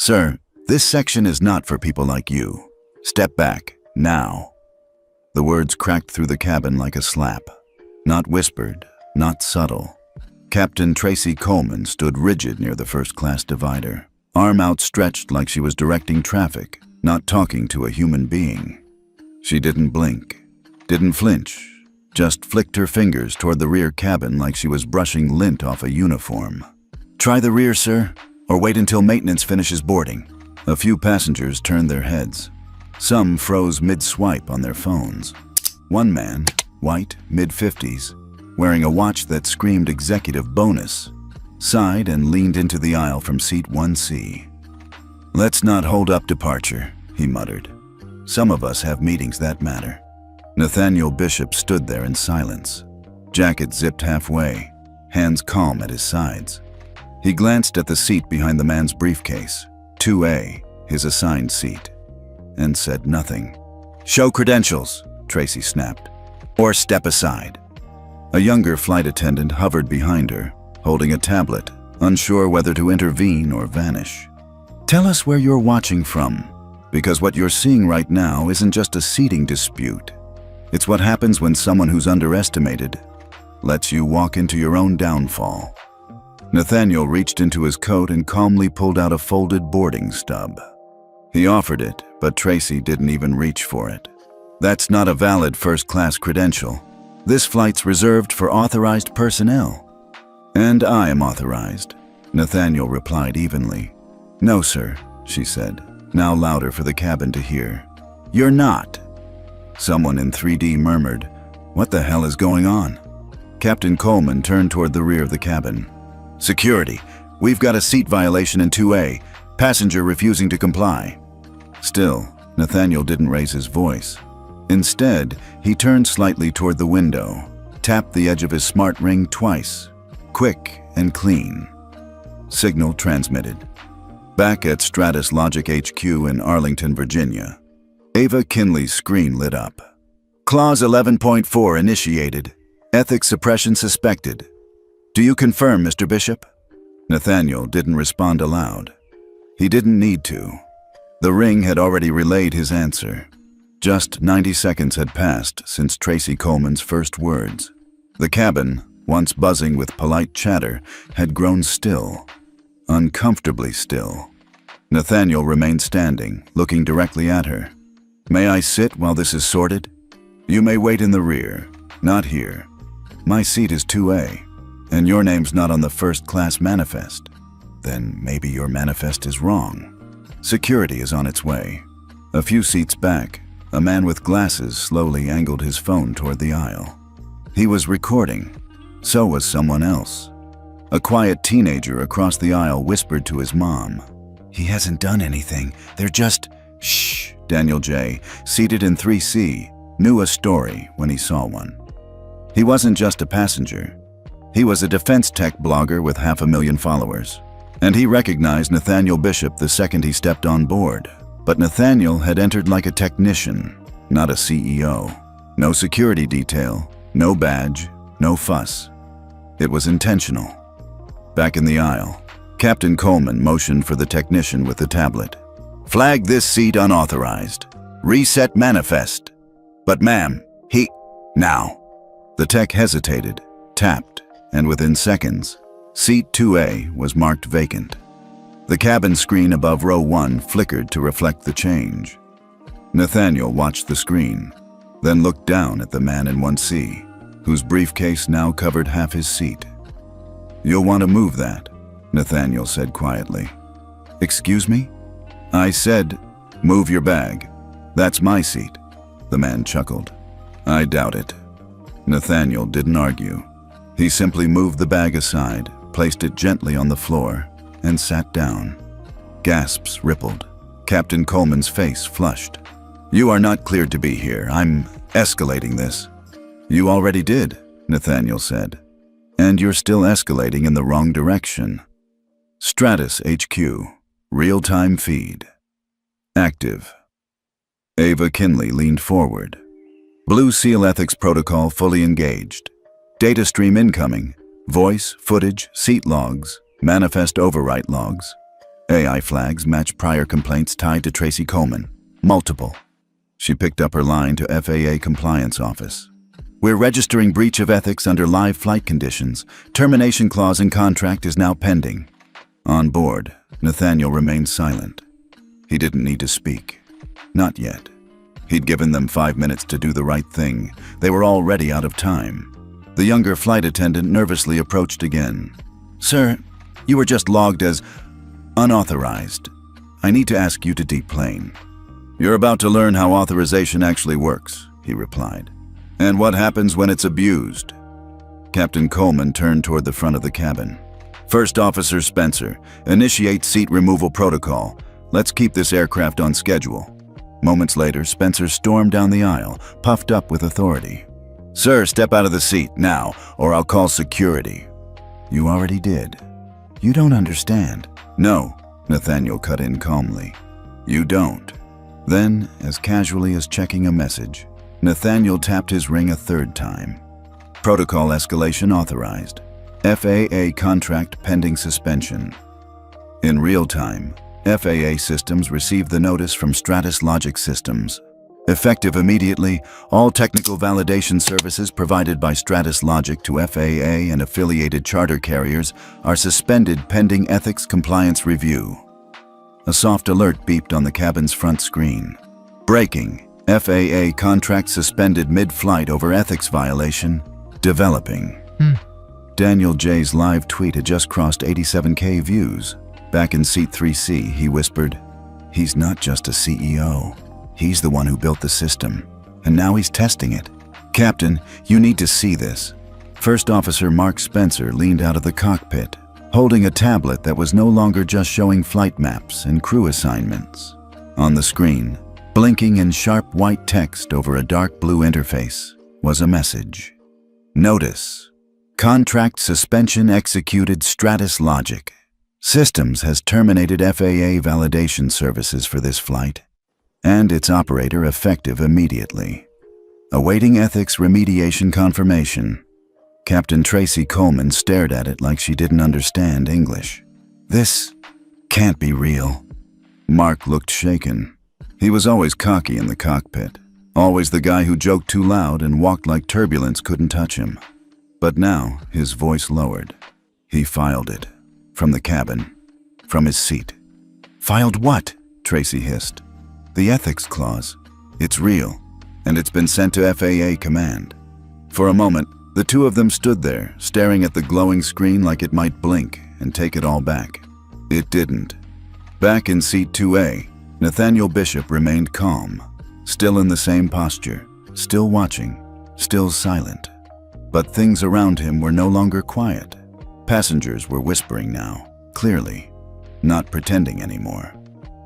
Sir, this section is not for people like you. Step back, now. The words cracked through the cabin like a slap. Not whispered, not subtle. Captain Tracy Coleman stood rigid near the first-class divider, arm outstretched like she was directing traffic, not talking to a human being. She didn't blink, didn't flinch, just flicked her fingers toward the rear cabin like she was brushing lint off a uniform. "Try the rear, sir, or wait until maintenance finishes boarding." A few passengers turned their heads. Some froze mid-swipe on their phones. One man, white, mid-50s, wearing a watch that screamed executive bonus, sighed and leaned into the aisle from seat 1C. "Let's not hold up departure," he muttered. "Some of us have meetings that matter." Nathaniel Bishop stood there in silence, jacket zipped halfway, hands calm at his sides. He glanced at the seat behind the man's briefcase, 2A, his assigned seat, and said nothing. "Show credentials," Tracy snapped, "or step aside." A younger flight attendant hovered behind her, holding a tablet, unsure whether to intervene or vanish. "Tell us where you're watching from, because what you're seeing right now isn't just a seating dispute. It's what happens when someone who's underestimated lets you walk into your own downfall." Nathaniel reached into his coat and calmly pulled out a folded boarding stub. He offered it, but Tracy didn't even reach for it. "That's not a valid first-class credential. This flight's reserved for authorized personnel." "And I am authorized," Nathaniel replied evenly. "No, sir," she said, now louder for the cabin to hear. "You're not." Someone in 3D murmured, "What the hell is going on?" Captain Coleman turned toward the rear of the cabin. "Security, we've got a seat violation in 2A, passenger refusing to comply." Still, Nathaniel didn't raise his voice. Instead, he turned slightly toward the window, tapped the edge of his smart ring twice, quick and clean. Signal transmitted. Back at Stratus Logic HQ in Arlington, Virginia, Ava Kinley's screen lit up. "Clause 11.4 initiated. Ethics suppression suspected. Do you confirm, Mr. Bishop?" Nathaniel didn't respond aloud. He didn't need to. The ring had already relayed his answer. Just 90 seconds had passed since Tracy Coleman's first words. The cabin, once buzzing with polite chatter, had grown still, uncomfortably still. Nathaniel remained standing, looking directly at her. "May I sit while this is sorted?" "You may wait in the rear, not here. My seat is 2A, and your name's not on the first-class manifest." "Then maybe your manifest is wrong." Security is on its way. A few seats back, a man with glasses slowly angled his phone toward the aisle. He was recording. So was someone else. A quiet teenager across the aisle whispered to his mom. "He hasn't done anything. They're just..." "Shh." Daniel J., seated in 3C, knew a story when he saw one. He wasn't just a passenger. He was a defense tech blogger with 500,000 followers. And he recognized Nathaniel Bishop the second he stepped on board. But Nathaniel had entered like a technician, not a CEO. No security detail, no badge, no fuss. It was intentional. Back in the aisle, Captain Coleman motioned for the technician with the tablet. "Flag this seat unauthorized. Reset manifest." "But ma'am, Now." The tech hesitated, tapped, and within seconds, seat 2A was marked vacant. The cabin screen above row 1 flickered to reflect the change. Nathaniel watched the screen, then looked down at the man in 1C, whose briefcase now covered half his seat. "You'll want to move that," Nathaniel said quietly. "Excuse me?" "I said, move your bag. That's my seat." The man chuckled. "I doubt it." Nathaniel didn't argue. He simply moved the bag aside, placed it gently on the floor, and sat down. Gasps rippled. Captain Coleman's face flushed. "You are not cleared to be here. I'm escalating this." "You already did," Nathaniel said. "And you're still escalating in the wrong direction." Stratus HQ. Real-time feed. Active. Ava Kinley leaned forward. Blue Seal Ethics Protocol fully engaged. Data stream incoming. Voice, footage, seat logs, manifest overwrite logs. AI flags match prior complaints tied to Tracy Coleman. Multiple. She picked up her line to FAA compliance office. We're registering breach of ethics under live flight conditions. Termination clause in contract is now pending. On board, Nathaniel remained silent. He didn't need to speak. Not yet. He'd given them 5 minutes to do the right thing. They were already out of time. The younger flight attendant nervously approached again. Sir, you were just logged as unauthorized. I need to ask you to deplane. You're about to learn how authorization actually works, he replied. And what happens when it's abused? Captain Coleman turned toward the front of the cabin. First Officer Spencer, initiate seat removal protocol. Let's keep this aircraft on schedule. Moments later, Spencer stormed down the aisle, puffed up with authority. Sir, step out of the seat, now, or I'll call security. You already did. You don't understand. No, Nathaniel cut in calmly. You don't. Then, as casually as checking a message, Nathaniel tapped his ring a third time. Protocol escalation authorized. FAA contract pending suspension. In real time, FAA systems received the notice from Stratus Logic Systems. Effective immediately, all technical validation services provided by Stratus Logic to FAA and affiliated charter carriers are suspended pending ethics compliance review. A soft alert beeped on the cabin's front screen. Breaking. FAA contract suspended mid-flight over ethics violation. Developing. Daniel J's live tweet had just crossed 87K views. Back in seat 3C, he whispered, He's not just a CEO. He's the one who built the system, and now he's testing it. Captain, you need to see this. First Officer Mark Spencer leaned out of the cockpit, holding a tablet that was no longer just showing flight maps and crew assignments. On the screen, blinking in sharp white text over a dark blue interface, was a message. Notice. Contract suspension executed Stratus Logic. Systems has terminated FAA validation services for this flight, and its operator effective immediately. Awaiting ethics remediation confirmation. Captain Tracy Coleman stared at it like she didn't understand English. This can't be real. Mark looked shaken. He was always cocky in the cockpit, always the guy who joked too loud and walked like turbulence couldn't touch him. But now, his voice lowered. He filed it. From the cabin. From his seat. Filed what? Tracy hissed. The ethics clause. It's real, and it's been sent to FAA command. For a moment, the two of them stood there, staring at the glowing screen like it might blink and take it all back. It didn't. Back in seat 2A, Nathaniel Bishop remained calm, still in the same posture, still watching, still silent. But things around him were no longer quiet. Passengers were whispering now, clearly, not pretending anymore.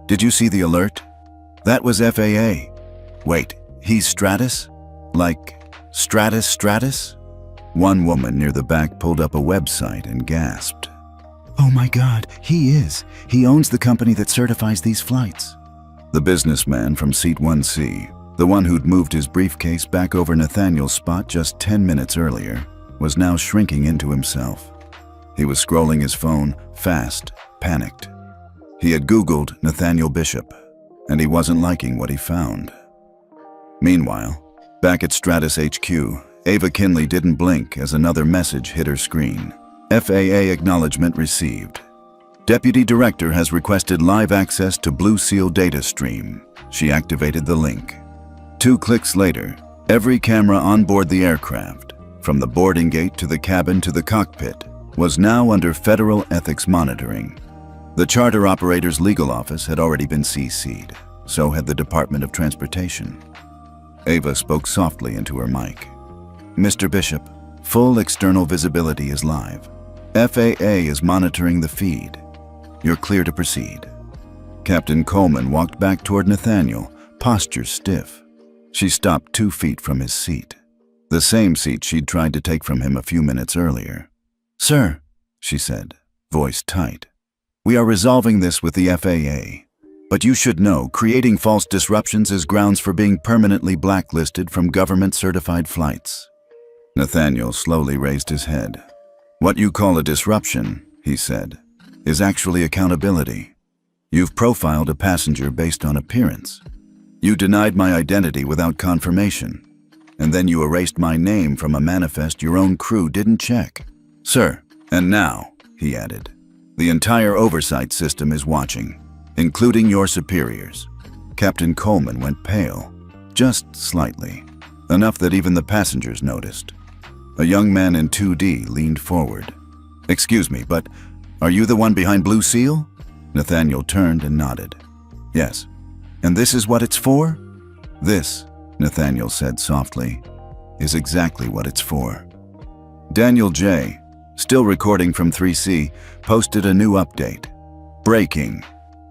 Did you see the alert? That was FAA. Wait, he's Stratus? Like, Stratus? One woman near the back pulled up a website and gasped. Oh my God, he is. He owns the company that certifies these flights. The businessman from seat 1C, the one who'd moved his briefcase back over Nathaniel's spot just 10 minutes earlier, was now shrinking into himself. He was scrolling his phone, fast, panicked. He had Googled Nathaniel Bishop, and he wasn't liking what he found. Meanwhile, back at Stratus HQ, Ava Kinley didn't blink as another message hit her screen. FAA acknowledgement received. Deputy Director has requested live access to Blue Seal data stream. She activated the link. 2 clicks later, every camera on board the aircraft, from the boarding gate to the cabin to the cockpit, was now under federal ethics monitoring. The charter operator's legal office had already been CC'd, so had the Department of Transportation. Ava spoke softly into her mic. Mr. Bishop, full external visibility is live. FAA is monitoring the feed. You're clear to proceed. Captain Coleman walked back toward Nathaniel, posture stiff. She stopped 2 feet from his seat, the same seat she'd tried to take from him a few minutes earlier. Sir, she said, voice tight, we are resolving this with the FAA, but you should know creating false disruptions is grounds for being permanently blacklisted from government-certified flights. Nathaniel slowly raised his head. What you call a disruption, he said, is actually accountability. You've profiled a passenger based on appearance. You denied my identity without confirmation. And then you erased my name from a manifest your own crew didn't check. Sir, and now, he added, the entire oversight system is watching, including your superiors. Captain Coleman went pale, just slightly, enough that even the passengers noticed. A young man in 2D leaned forward. Excuse me, but are you the one behind Blue Seal? Nathaniel turned and nodded. Yes. And this is what it's for? This, Nathaniel said softly, is exactly what it's for. Daniel J., still recording from 3C, posted a new update. Breaking.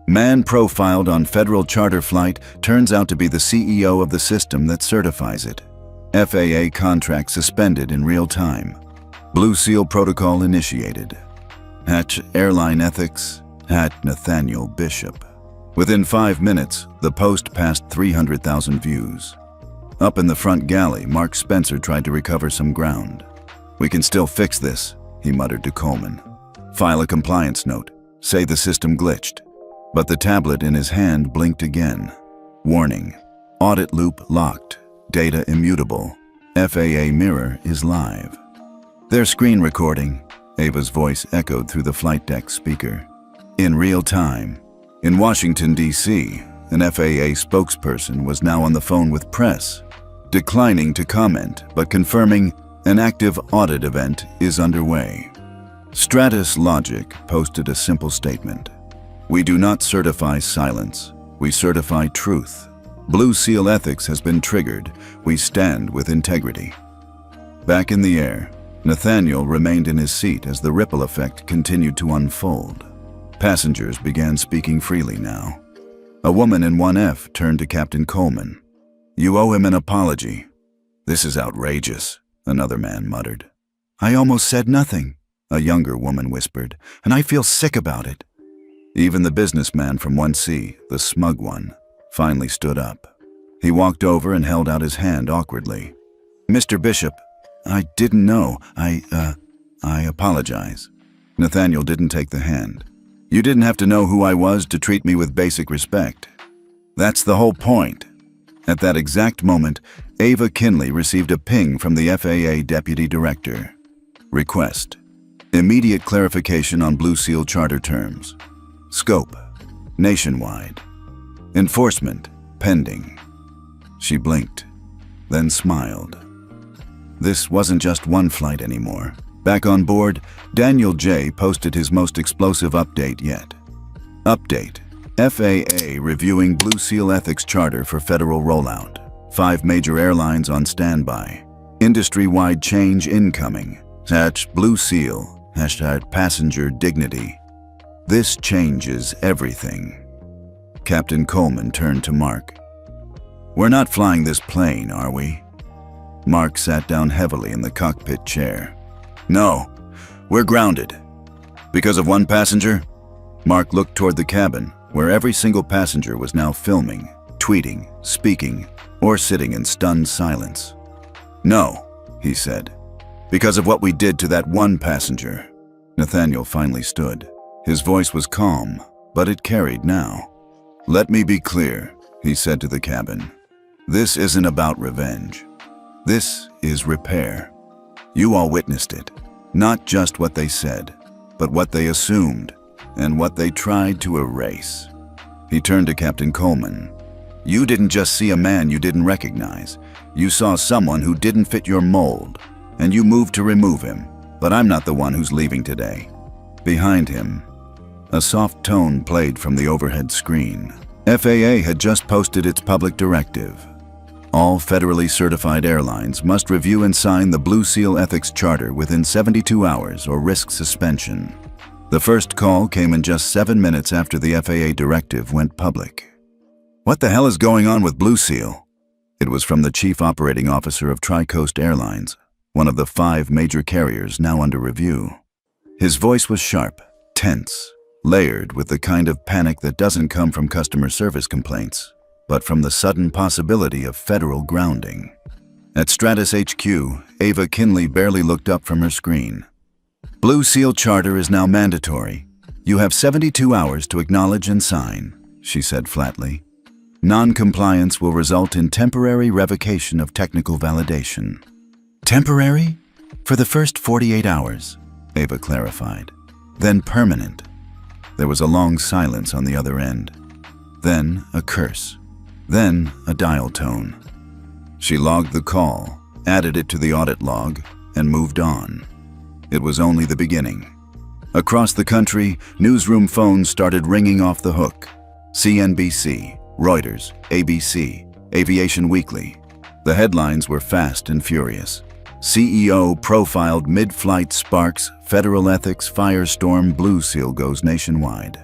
Man profiled on federal charter flight turns out to be the CEO of the system that certifies it. FAA contract suspended in real time. Blue Seal protocol initiated. Hatch Airline Ethics, Nathaniel Bishop. Within 5 minutes, the post passed 300,000 views. Up in the front galley, Mark Spencer tried to recover some ground. We can still fix this, he muttered to Coleman. File a compliance note. Say the system glitched. But the tablet in his hand blinked again. Warning. Audit loop locked. Data immutable. FAA mirror is live. Their screen recording. Ava's voice echoed through the flight deck speaker. In real time. In Washington, D.C., an FAA spokesperson was now on the phone with press, declining to comment but confirming an active audit event is underway. Stratus Logic posted a simple statement. We do not certify silence, we certify truth. Blue Seal ethics has been triggered, we stand with integrity. Back in the air, Nathaniel remained in his seat as the ripple effect continued to unfold. Passengers began speaking freely now. A woman in 1F turned to Captain Coleman. You owe him an apology. This is outrageous, another man muttered. I almost said nothing, a younger woman whispered, and I feel sick about it. Even the businessman from 1C, the smug one, finally stood up. He walked over and held out his hand awkwardly. Mr. Bishop, I didn't know. I apologize. Nathaniel didn't take the hand. You didn't have to know who I was to treat me with basic respect. That's the whole point. At that exact moment, Ava Kinley received a ping from the FAA Deputy Director. Request. Immediate clarification on Blue Seal charter terms. Scope. Nationwide. Enforcement. Pending. She blinked, then smiled. This wasn't just one flight anymore. Back on board, Daniel J. posted his most explosive update yet. Update. FAA reviewing Blue Seal ethics charter for federal rollout. 5 major airlines on standby. Industry-wide change incoming. Blue Seal. Passenger dignity. This changes everything. Captain Coleman turned to Mark. We're not flying this plane, are we? Mark sat down heavily in the cockpit chair. No, we're grounded. Because of one passenger? Mark looked toward the cabin, where every single passenger was now filming, tweeting, speaking, or sitting in stunned silence. No, he said. Because of what we did to that one passenger. Nathaniel finally stood. His voice was calm, but it carried now. Let me be clear, he said to the cabin. This isn't about revenge. This is repair. You all witnessed it. Not just what they said, but what they assumed and what they tried to erase. He turned to Captain Coleman. You didn't just see a man you didn't recognize. You saw someone who didn't fit your mold, and you moved to remove him. But I'm not the one who's leaving today. Behind him, a soft tone played from the overhead screen. FAA had just posted its public directive. All federally certified airlines must review and sign the Blue Seal Ethics Charter within 72 hours or risk suspension. The first call came in just 7 minutes after the FAA directive went public. What the hell is going on with Blue Seal? It was from the Chief Operating Officer of Tri-Coast Airlines, one of the 5 major carriers now under review. His voice was sharp, tense, layered with the kind of panic that doesn't come from customer service complaints, but from the sudden possibility of federal grounding. At Stratus HQ, Ava Kinley barely looked up from her screen. Blue Seal charter is now mandatory. You have 72 hours to acknowledge and sign, she said flatly. Non-compliance will result in temporary revocation of technical validation. Temporary? For the first 48 hours, Ava clarified. Then permanent. There was a long silence on the other end. Then a curse. Then a dial tone. She logged the call, added it to the audit log, and moved on. It was only the beginning. Across the country, newsroom phones started ringing off the hook. CNBC, Reuters, ABC, Aviation Weekly. The headlines were fast and furious. CEO profiled mid-flight sparks, federal ethics firestorm, Blue Seal goes nationwide.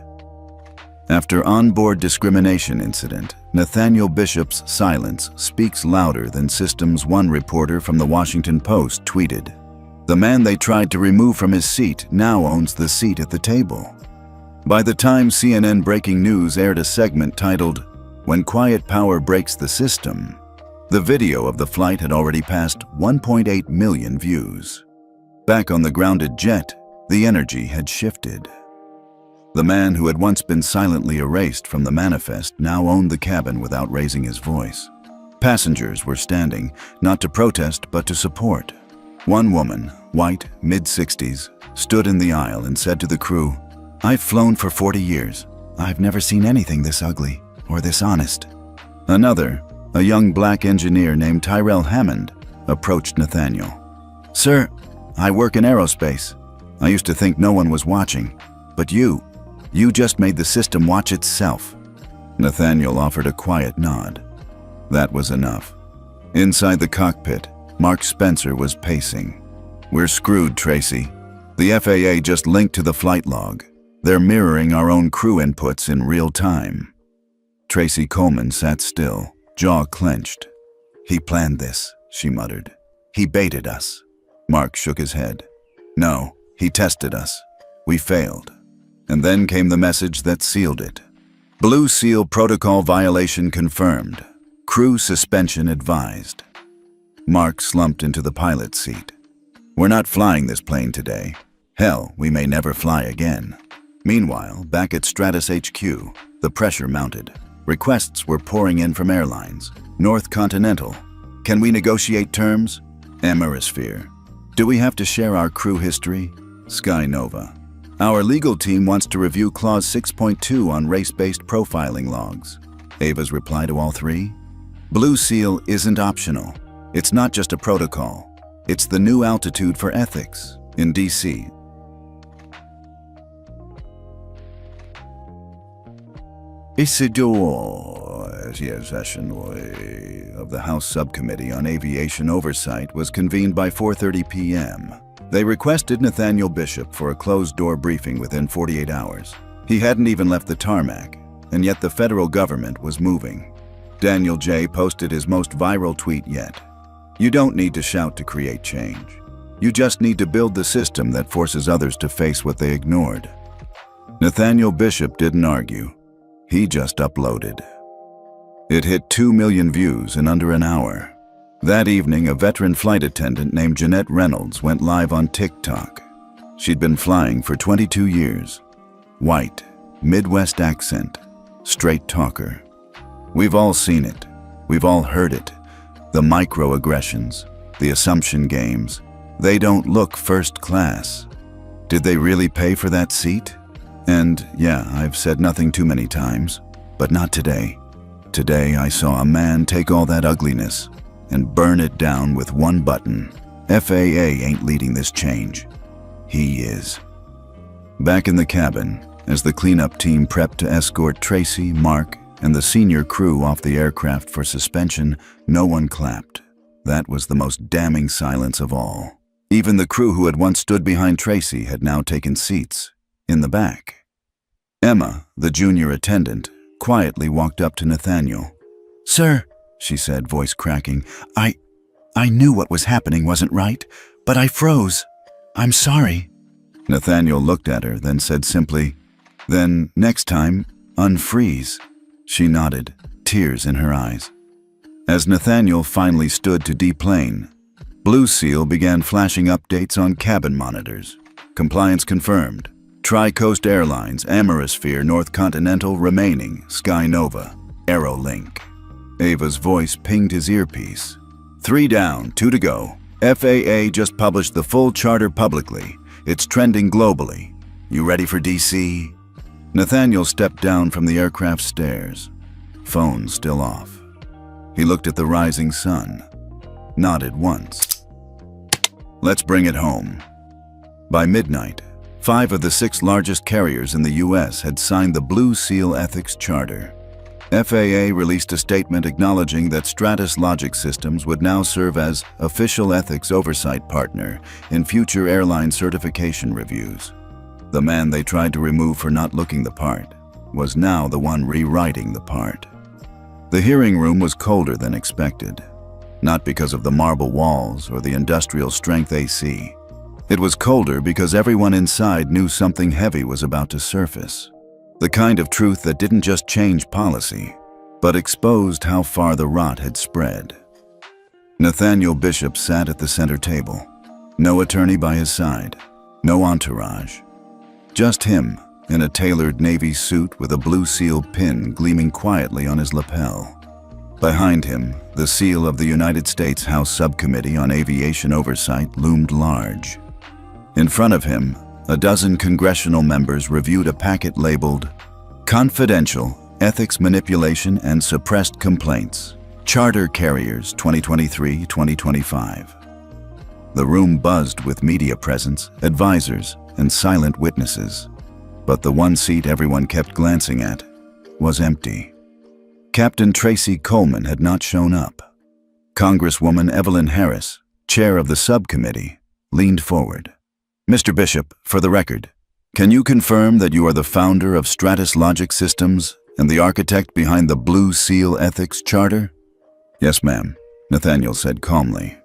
After onboard discrimination incident, Nathaniel Bishop's silence speaks louder than Systems One reporter from the Washington Post tweeted. The man they tried to remove from his seat now owns the seat at the table. By the time CNN Breaking News aired a segment titled, "When Quiet Power Breaks the System," the video of the flight had already passed 1.8 million views. Back on the grounded jet, the energy had shifted. The man who had once been silently erased from the manifest now owned the cabin without raising his voice. Passengers were standing, not to protest but to support. One woman, white, mid-60s, stood in the aisle and said to the crew, "I've flown for 40 years. I've never seen anything this ugly or this honest." Another, a young black engineer named Tyrell Hammond, approached Nathaniel. "Sir, I work in aerospace. I used to think no one was watching, but you just made the system watch itself." Nathaniel offered a quiet nod. That was enough. Inside the cockpit, Mark Spencer was pacing. "We're screwed, Tracy. The FAA just linked to the flight log. They're mirroring our own crew inputs in real time." Tracy Coleman sat still, jaw clenched. "He planned this," she muttered. "He baited us." Mark shook his head. "No, he tested us. We failed." And then came the message that sealed it. Blue Seal protocol violation confirmed. Crew suspension advised. Mark slumped into the pilot's seat. "We're not flying this plane today. Hell, we may never fly again." Meanwhile, back at Stratus HQ, the pressure mounted. Requests were pouring in from Airlines. North Continental. "Can we negotiate terms?" Emirasphere. "Do we have to share our crew history?" Sky Nova. "Our legal team wants to review Clause 6.2 on race-based profiling logs." Ava's reply to all three? Blue Seal isn't optional. It's not just a protocol. It's the new altitude for ethics in DC. Session of the House Subcommittee on Aviation Oversight was convened by 4:30 p.m. They requested Nathaniel Bishop for a closed-door briefing within 48 hours. He hadn't even left the tarmac, and yet the federal government was moving. Daniel J. posted his most viral tweet yet. "You don't need to shout to create change. You just need to build the system that forces others to face what they ignored." Nathaniel Bishop didn't argue. He just uploaded. It hit 2 million views in under an hour. That evening, a veteran flight attendant named Jeanette Reynolds went live on TikTok. She'd been flying for 22 years. White, Midwest accent, straight talker. We've all seen it. We've all heard it. The microaggressions, the assumption games. They don't look first class. Did they really pay for that seat? And yeah, I've said nothing too many times, but not today. Today I saw a man take all that ugliness and burn it down with one button. FAA ain't leading this change. He is. Back in the cabin, as the cleanup team prepped to escort Tracy, Mark, and the senior crew off the aircraft for suspension, no one clapped. That was the most damning silence of all. Even the crew who had once stood behind Tracy had now taken seats, in the back. Emma, the junior attendant, quietly walked up to Nathaniel. "Sir," she said, voice cracking, I knew what was happening wasn't right, but I froze. I'm sorry." Nathaniel looked at her, then said simply, "Then, next time, unfreeze." She nodded, tears in her eyes. As Nathaniel finally stood to deplane, Blue Seal began flashing updates on cabin monitors. Compliance confirmed. Tri-Coast Airlines, Amorosphere, North Continental, remaining, Sky Nova, Aerolink. Ava's voice pinged his earpiece. 3 down, 2 to go. FAA just published the full charter publicly. It's trending globally. You ready for DC? Nathaniel stepped down from the aircraft stairs. Phone still off. He looked at the rising sun. Nodded once. Let's bring it home. By midnight, 5 of the 6 largest carriers in the U.S. had signed the Blue Seal Ethics Charter. FAA released a statement acknowledging that Stratus Logic Systems would now serve as official ethics oversight partner in future airline certification reviews. The man they tried to remove for not looking the part was now the one rewriting the part. The hearing room was colder than expected, not because of the marble walls or the industrial strength AC. It was colder because everyone inside knew something heavy was about to surface. The kind of truth that didn't just change policy, but exposed how far the rot had spread. Nathaniel Bishop sat at the center table. No attorney by his side, no entourage. Just him in a tailored navy suit with a Blue Seal pin gleaming quietly on his lapel. Behind him, the seal of the United States House Subcommittee on Aviation Oversight loomed large. In front of him, a dozen congressional members reviewed a packet labeled Confidential Ethics Manipulation and Suppressed Complaints, Charter Carriers 2023-2025. The room buzzed with media presence, advisors, and silent witnesses. But the one seat everyone kept glancing at was empty. Captain Tracy Coleman had not shown up. Congresswoman Evelyn Harris, chair of the subcommittee, leaned forward. Mr. Bishop, for the record, can you confirm that you are the founder of Stratus Logic Systems and the architect behind the Blue Seal Ethics Charter? Yes, ma'am, Nathaniel said calmly.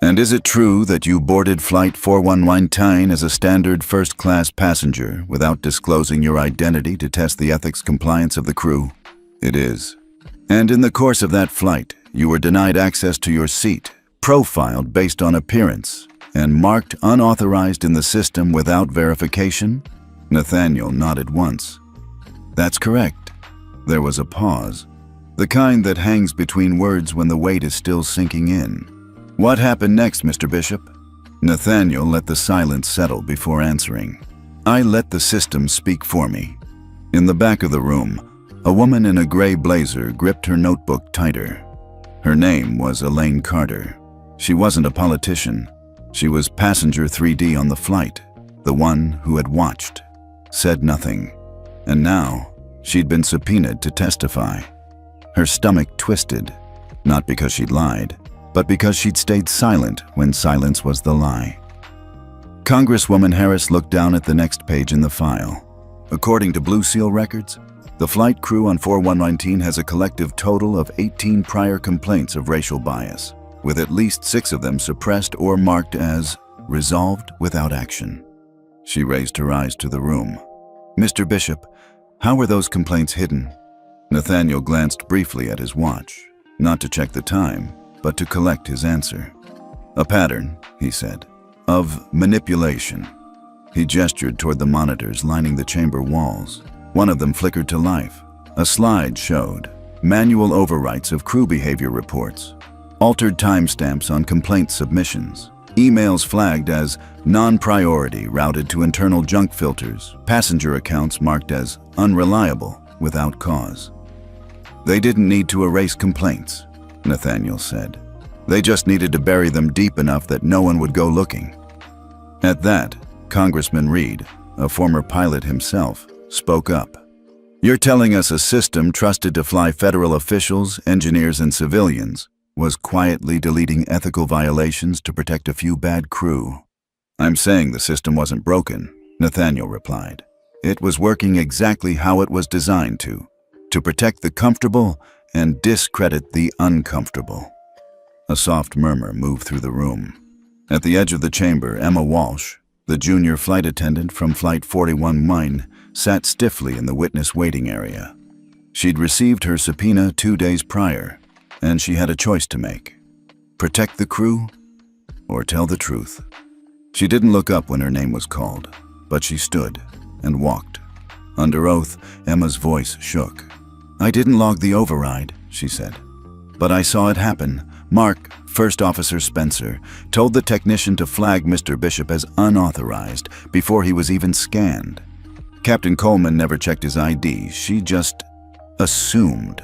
And is it true that you boarded Flight 419 as a standard first-class passenger without disclosing your identity to test the ethics compliance of the crew? It is. And in the course of that flight, you were denied access to your seat, profiled based on appearance, and marked unauthorized in the system without verification? Nathaniel nodded once. That's correct. There was a pause, the kind that hangs between words when the weight is still sinking in. What happened next, Mr. Bishop? Nathaniel let the silence settle before answering. I let the system speak for me. In the back of the room, a woman in a gray blazer gripped her notebook tighter. Her name was Elaine Carter. She wasn't a politician. She was passenger 3D on the flight, the one who had watched, said nothing. And now, she'd been subpoenaed to testify. Her stomach twisted, not because she'd lied, but because she'd stayed silent when silence was the lie. Congresswoman Harris looked down at the next page in the file. According to Blue Seal records, the flight crew on 4119 has a collective total of 18 prior complaints of racial bias, with at least 6 of them suppressed or marked as resolved without action. She raised her eyes to the room. Mr. Bishop, how were those complaints hidden? Nathaniel glanced briefly at his watch, not to check the time, but to collect his answer. A pattern, he said, of manipulation. He gestured toward the monitors lining the chamber walls. One of them flickered to life. A slide showed manual overwrites of crew behavior reports, altered timestamps on complaint submissions, emails flagged as non-priority routed to internal junk filters, passenger accounts marked as unreliable without cause. They didn't need to erase complaints, Nathaniel said. They just needed to bury them deep enough that no one would go looking. At that, Congressman Reed, a former pilot himself, spoke up. You're telling us a system trusted to fly federal officials, engineers, and civilians was quietly deleting ethical violations to protect a few bad crew. I'm saying the system wasn't broken, Nathaniel replied. It was working exactly how it was designed to protect the comfortable and discredit the uncomfortable. A soft murmur moved through the room. At the edge of the chamber, Emma Walsh, the junior flight attendant from Flight 4119, sat stiffly in the witness waiting area. She'd received her subpoena 2 days prior, and she had a choice to make. Protect the crew or tell the truth. She didn't look up when her name was called, but she stood, and walked. Under oath, Emma's voice shook. "I didn't log the override," she said. "But I saw it happen. Mark, First Officer Spencer, told the technician to flag Mr. Bishop as unauthorized before he was even scanned. Captain Coleman never checked his ID. She just assumed."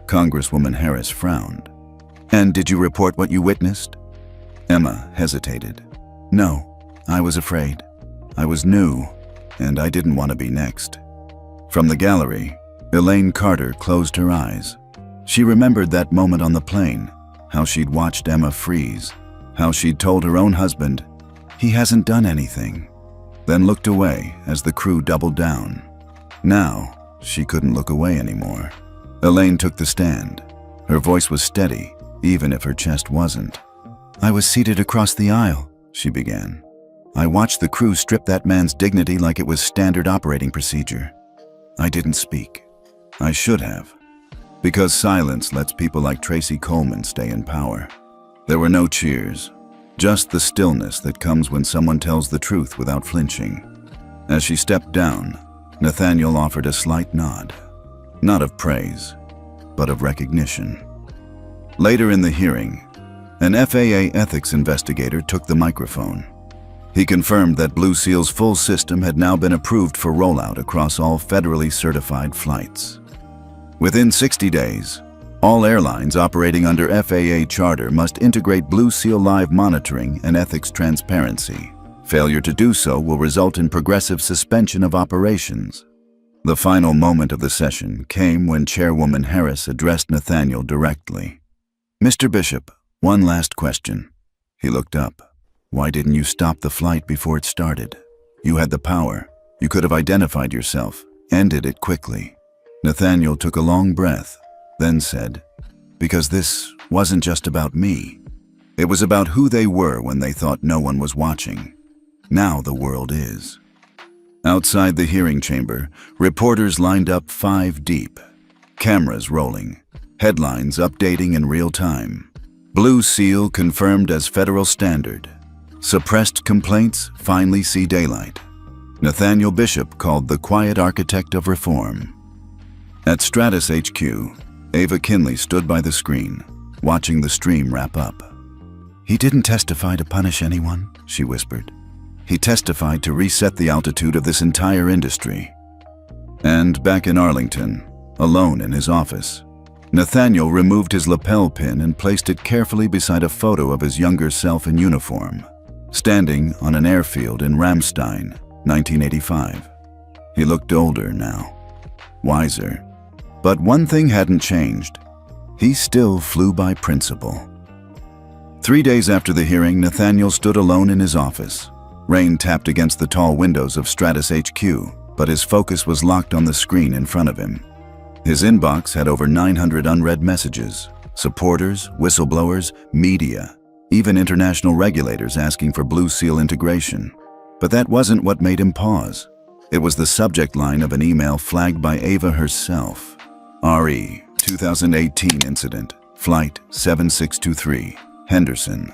Congresswoman Harris frowned. "And did you report what you witnessed?" Emma hesitated. "No, I was afraid. I was new, and I didn't want to be next." From the gallery, Elaine Carter closed her eyes. She remembered that moment on the plane, how she'd watched Emma freeze, how she'd told her own husband, "He hasn't done anything," then looked away as the crew doubled down. Now, she couldn't look away anymore. Elaine took the stand. Her voice was steady, even if her chest wasn't. "I was seated across the aisle," she began. "I watched the crew strip that man's dignity like it was standard operating procedure. I didn't speak. I should have. Because silence lets people like Tracy Coleman stay in power. There were no cheers, just the stillness that comes when someone tells the truth without flinching." As she stepped down, Nathaniel offered a slight nod. Not of praise, but of recognition. Later in the hearing, an FAA ethics investigator took the microphone. He confirmed that Blue Seal's full system had now been approved for rollout across all federally certified flights. Within 60 days, all airlines operating under FAA charter must integrate Blue Seal Live monitoring and ethics transparency. Failure to do so will result in progressive suspension of operations. The final moment of the session came when Chairwoman Harris addressed Nathaniel directly. "Mr. Bishop, one last question." He looked up. "Why didn't you stop the flight before it started? You had the power. You could have identified yourself, ended it quickly." Nathaniel took a long breath, then said, "Because this wasn't just about me. It was about who they were when they thought no one was watching. Now the world is." Outside the hearing chamber, reporters lined up 5 deep. Cameras rolling, headlines updating in real time. Blue Seal confirmed as federal standard. Suppressed complaints finally see daylight. Nathaniel Bishop called the quiet architect of reform. At Stratus HQ, Ava Kinley stood by the screen, watching the stream wrap up. "He didn't testify to punish anyone," she whispered. "He testified to reset the altitude of this entire industry." And back in Arlington, alone in his office, Nathaniel removed his lapel pin and placed it carefully beside a photo of his younger self in uniform, standing on an airfield in Ramstein, 1985. He looked older now, wiser. But one thing hadn't changed. He still flew by principle. 3 days after the hearing, Nathaniel stood alone in his office. Rain tapped against the tall windows of Stratus HQ, but his focus was locked on the screen in front of him. His inbox had over 900 unread messages, supporters, whistleblowers, media, even international regulators asking for Blue Seal integration. But that wasn't what made him pause. It was the subject line of an email flagged by Ava herself. RE 2018 incident, Flight 7623, Henderson.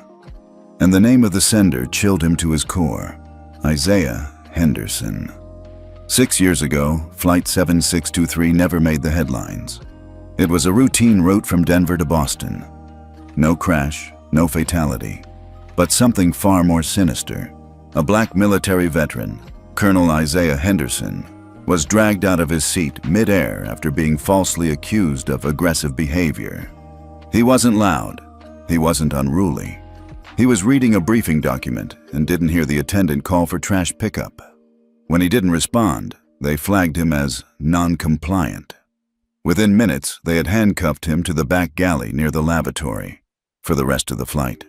And the name of the sender chilled him to his core, Isaiah Henderson. 6 years ago, Flight 7623 never made the headlines. It was a routine route from Denver to Boston. No crash, no fatality, but something far more sinister. A black military veteran, Colonel Isaiah Henderson, was dragged out of his seat mid-air after being falsely accused of aggressive behavior. He wasn't loud. He wasn't unruly. He was reading a briefing document and didn't hear the attendant call for trash pickup. When he didn't respond, they flagged him as non-compliant. Within minutes, they had handcuffed him to the back galley near the lavatory for the rest of the flight.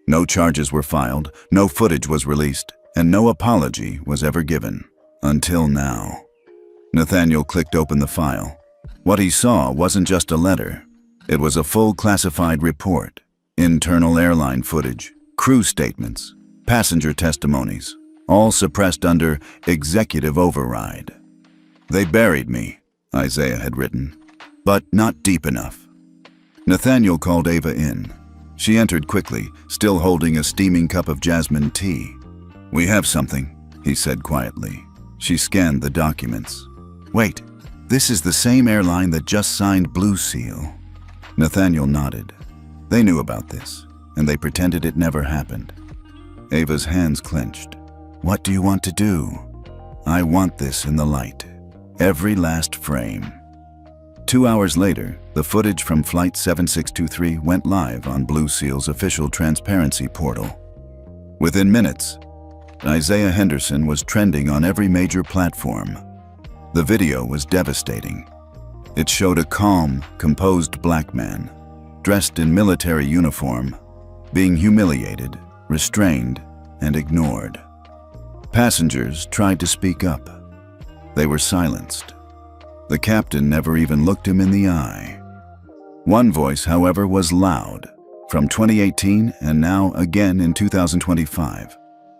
No charges were filed, no footage was released, and no apology was ever given. Until now. Nathaniel clicked open the file. What he saw wasn't just a letter. It was a full classified report. Internal airline footage, crew statements, passenger testimonies, all suppressed under executive override. "They buried me," Isaiah had written, "but not deep enough." Nathaniel called Ava in. She entered quickly, still holding a steaming cup of jasmine tea. "We have something," he said quietly. She scanned the documents. Wait, this is the same airline that just signed Blue Seal. Nathaniel nodded. They knew about this, and they pretended it never happened. Ava's hands clenched. What do you want to do? I want this in the light. Every last frame. 2 hours later, the footage from Flight 7623 went live on Blue Seal's official transparency portal. Within minutes, Isaiah Henderson was trending on every major platform. The video was devastating. It showed a calm, composed black man, dressed in military uniform, being humiliated, restrained, and ignored. Passengers tried to speak up. They were silenced. The captain never even looked him in the eye. One voice, however, was loud, from 2018 and now again in 2025.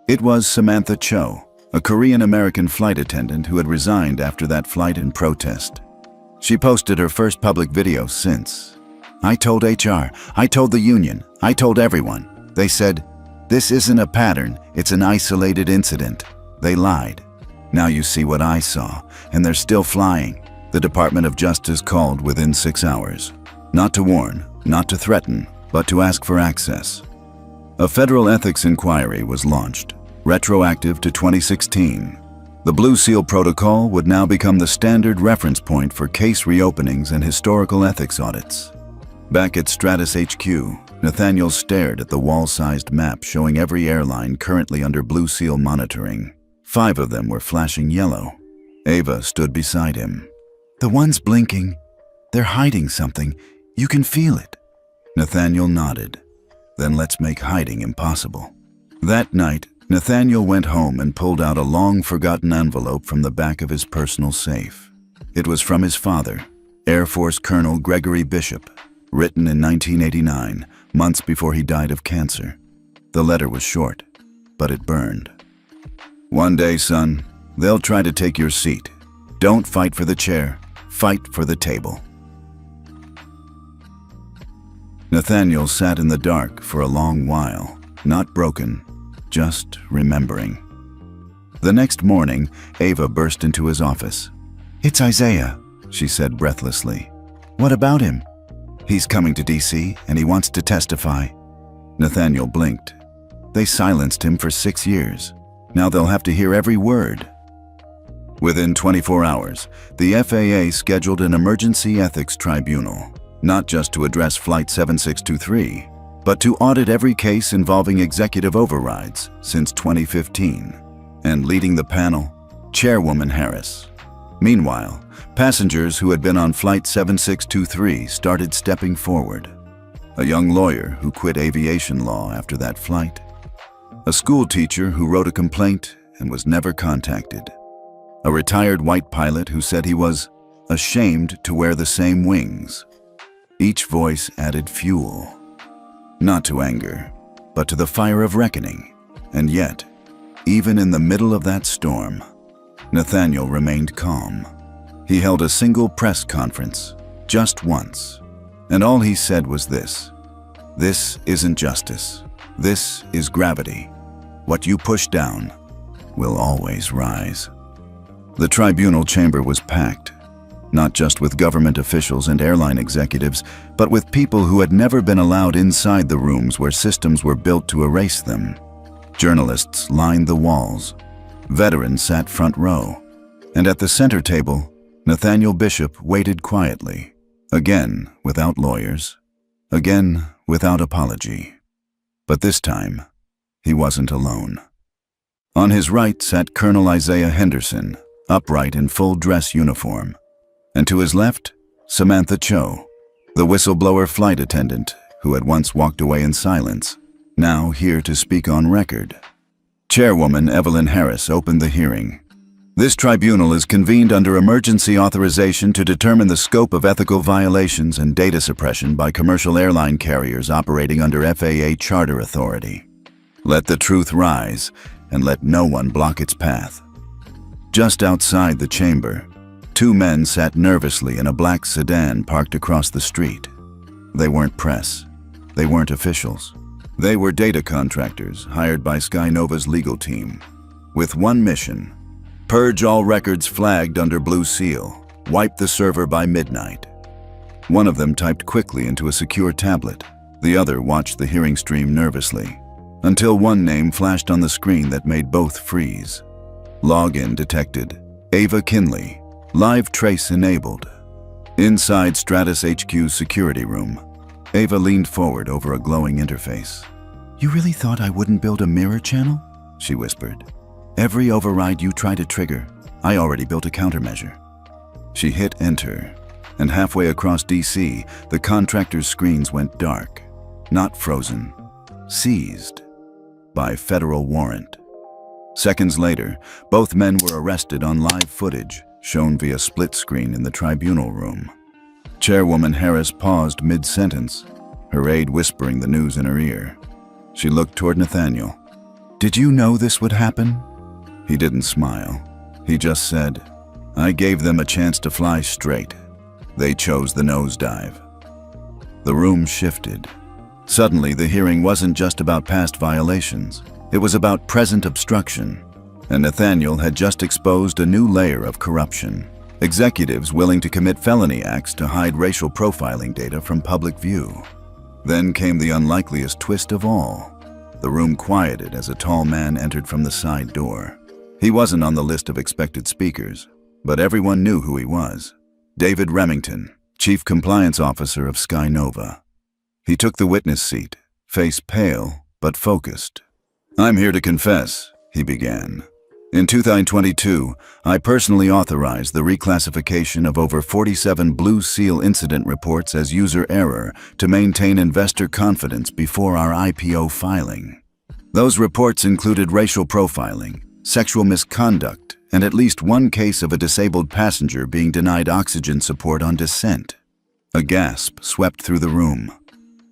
It was Samantha Cho, a Korean-American flight attendant who had resigned after that flight in protest. She posted her first public video since. I told HR, I told the union, I told everyone. They said, this isn't a pattern, it's an isolated incident. They lied. Now you see what I saw, and they're still flying. The Department of Justice called within 6 hours. Not to warn, not to threaten, but to ask for access. A federal ethics inquiry was launched, retroactive to 2016. The Blue Seal Protocol would now become the standard reference point for case reopenings and historical ethics audits. Back at Stratus HQ, Nathaniel stared at the wall-sized map showing every airline currently under Blue Seal monitoring. 5 of them were flashing yellow. Ava stood beside him. The ones blinking, they're hiding something. You can feel it. Nathaniel nodded. Then let's make hiding impossible. That night, Nathaniel went home and pulled out a long-forgotten envelope from the back of his personal safe. It was from his father, Air Force Colonel Gregory Bishop, written in 1989, months before he died of cancer. The letter was short, but it burned. One day, son, they'll try to take your seat. Don't fight for the chair, fight for the table. Nathaniel sat in the dark for a long while, not broken, just remembering. The next morning, Ava burst into his office. It's Isaiah, she said breathlessly. What about him? He's coming to DC and he wants to testify. Nathaniel blinked. They silenced him for 6 years. Now they'll have to hear every word. Within 24 hours, the FAA scheduled an emergency ethics tribunal, not just to address Flight 7623, but to audit every case involving executive overrides since 2015. And leading the panel, Chairwoman Harris. Meanwhile, passengers who had been on Flight 7623 started stepping forward. A young lawyer who quit aviation law after that flight. A school teacher who wrote a complaint and was never contacted. A retired white pilot who said he was ashamed to wear the same wings. Each voice added fuel. Not to anger, but to the fire of reckoning. And yet, even in the middle of that storm, Nathaniel remained calm. He held a single press conference, just once. And all he said was this: this isn't justice. This is gravity. What you push down will always rise. The tribunal chamber was packed, not just with government officials and airline executives, but with people who had never been allowed inside the rooms where systems were built to erase them. Journalists lined the walls. Veterans sat front row. And at the center table, Nathaniel Bishop waited quietly, again without lawyers, again without apology. But this time, he wasn't alone. On his right sat Colonel Isaiah Henderson, upright in full dress uniform. And to his left, Samantha Cho, the whistleblower flight attendant who had once walked away in silence, now here to speak on record. Chairwoman Evelyn Harris opened the hearing. This tribunal is convened under emergency authorization to determine the scope of ethical violations and data suppression by commercial airline carriers operating under FAA charter authority. Let the truth rise, and let no one block its path. Just outside the chamber, 2 men sat nervously in a black sedan parked across the street. They weren't press. They weren't officials. They were data contractors hired by Skynova's legal team, with one mission: Purge all records flagged under Blue Seal. Wipe the server by midnight. One of them typed quickly into a secure tablet. The other watched the hearing stream nervously, until one name flashed on the screen that made both freeze. Login detected. Ava Kinley. Live trace enabled. Inside Stratus HQ's security room, Ava leaned forward over a glowing interface. "You really thought I wouldn't build a mirror channel?" she whispered. "Every override you try to trigger, I already built a countermeasure." She hit enter, and halfway across DC, the contractor's screens went dark. Not frozen, seized by federal warrant. Seconds later, both men were arrested on live footage shown via split screen in the tribunal room. Chairwoman Harris paused mid-sentence, her aide whispering the news in her ear. She looked toward Nathaniel. "Did you know this would happen?" He didn't smile. He just said, "I gave them a chance to fly straight. They chose the nosedive." The room shifted. Suddenly, the hearing wasn't just about past violations. It was about present obstruction. And Nathaniel had just exposed a new layer of corruption. Executives willing to commit felony acts to hide racial profiling data from public view. Then came the unlikeliest twist of all. The room quieted as a tall man entered from the side door. He wasn't on the list of expected speakers, but everyone knew who he was. David Remington, Chief Compliance Officer of Sky Nova. He took the witness seat, face pale but focused. "I'm here to confess," he began. "In 2022, I personally authorized the reclassification of over 47 Blue Seal incident reports as user error to maintain investor confidence before our IPO filing. Those reports included racial profiling, sexual misconduct, and at least one case of a disabled passenger being denied oxygen support on descent." A gasp swept through the room.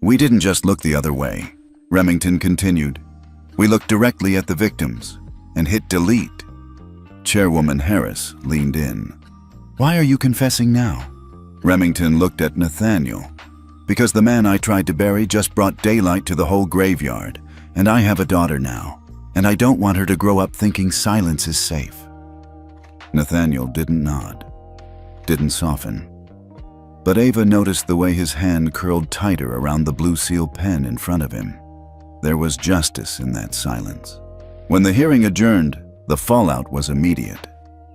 "We didn't just look the other way," Remington continued. "We looked directly at the victims and hit delete." Chairwoman Harris leaned in. "Why are you confessing now?" Remington looked at Nathaniel. "Because the man I tried to bury just brought daylight to the whole graveyard, and I have a daughter now, and I don't want her to grow up thinking silence is safe." Nathaniel didn't nod, didn't soften. But Ava noticed the way his hand curled tighter around the Blue Seal pen in front of him. There was justice in that silence. When the hearing adjourned, the fallout was immediate.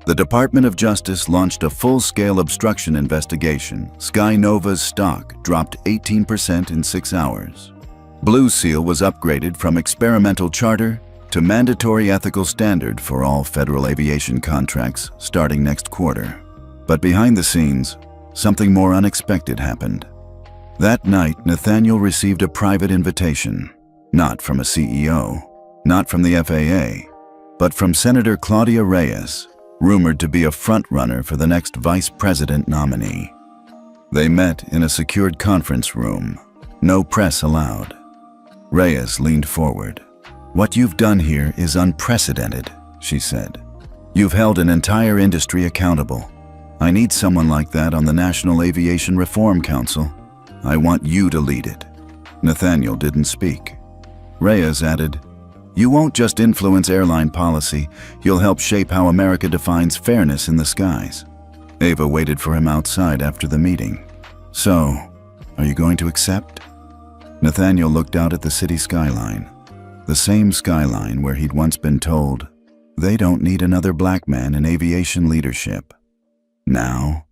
The Department of Justice launched a full-scale obstruction investigation. Sky Nova's stock dropped 18% in 6 hours. Blue Seal was upgraded from experimental charter to mandatory ethical standard for all federal aviation contracts starting next quarter. But behind the scenes, something more unexpected happened. That night, Nathaniel received a private invitation, not from a CEO, not from the FAA, but from Senator Claudia Reyes, rumored to be a front-runner for the next vice president nominee. They met in a secured conference room, no press allowed. Reyes leaned forward. "What you've done here is unprecedented," she said. "You've held an entire industry accountable. I need someone like that on the National Aviation Reform Council. I want you to lead it." Nathaniel didn't speak. Reyes added, "You won't just influence airline policy, you'll help shape how America defines fairness in the skies." Ava waited for him outside after the meeting. "So, are you going to accept?" Nathaniel looked out at the city skyline, the same skyline where he'd once been told, they don't need another black man in aviation leadership. Now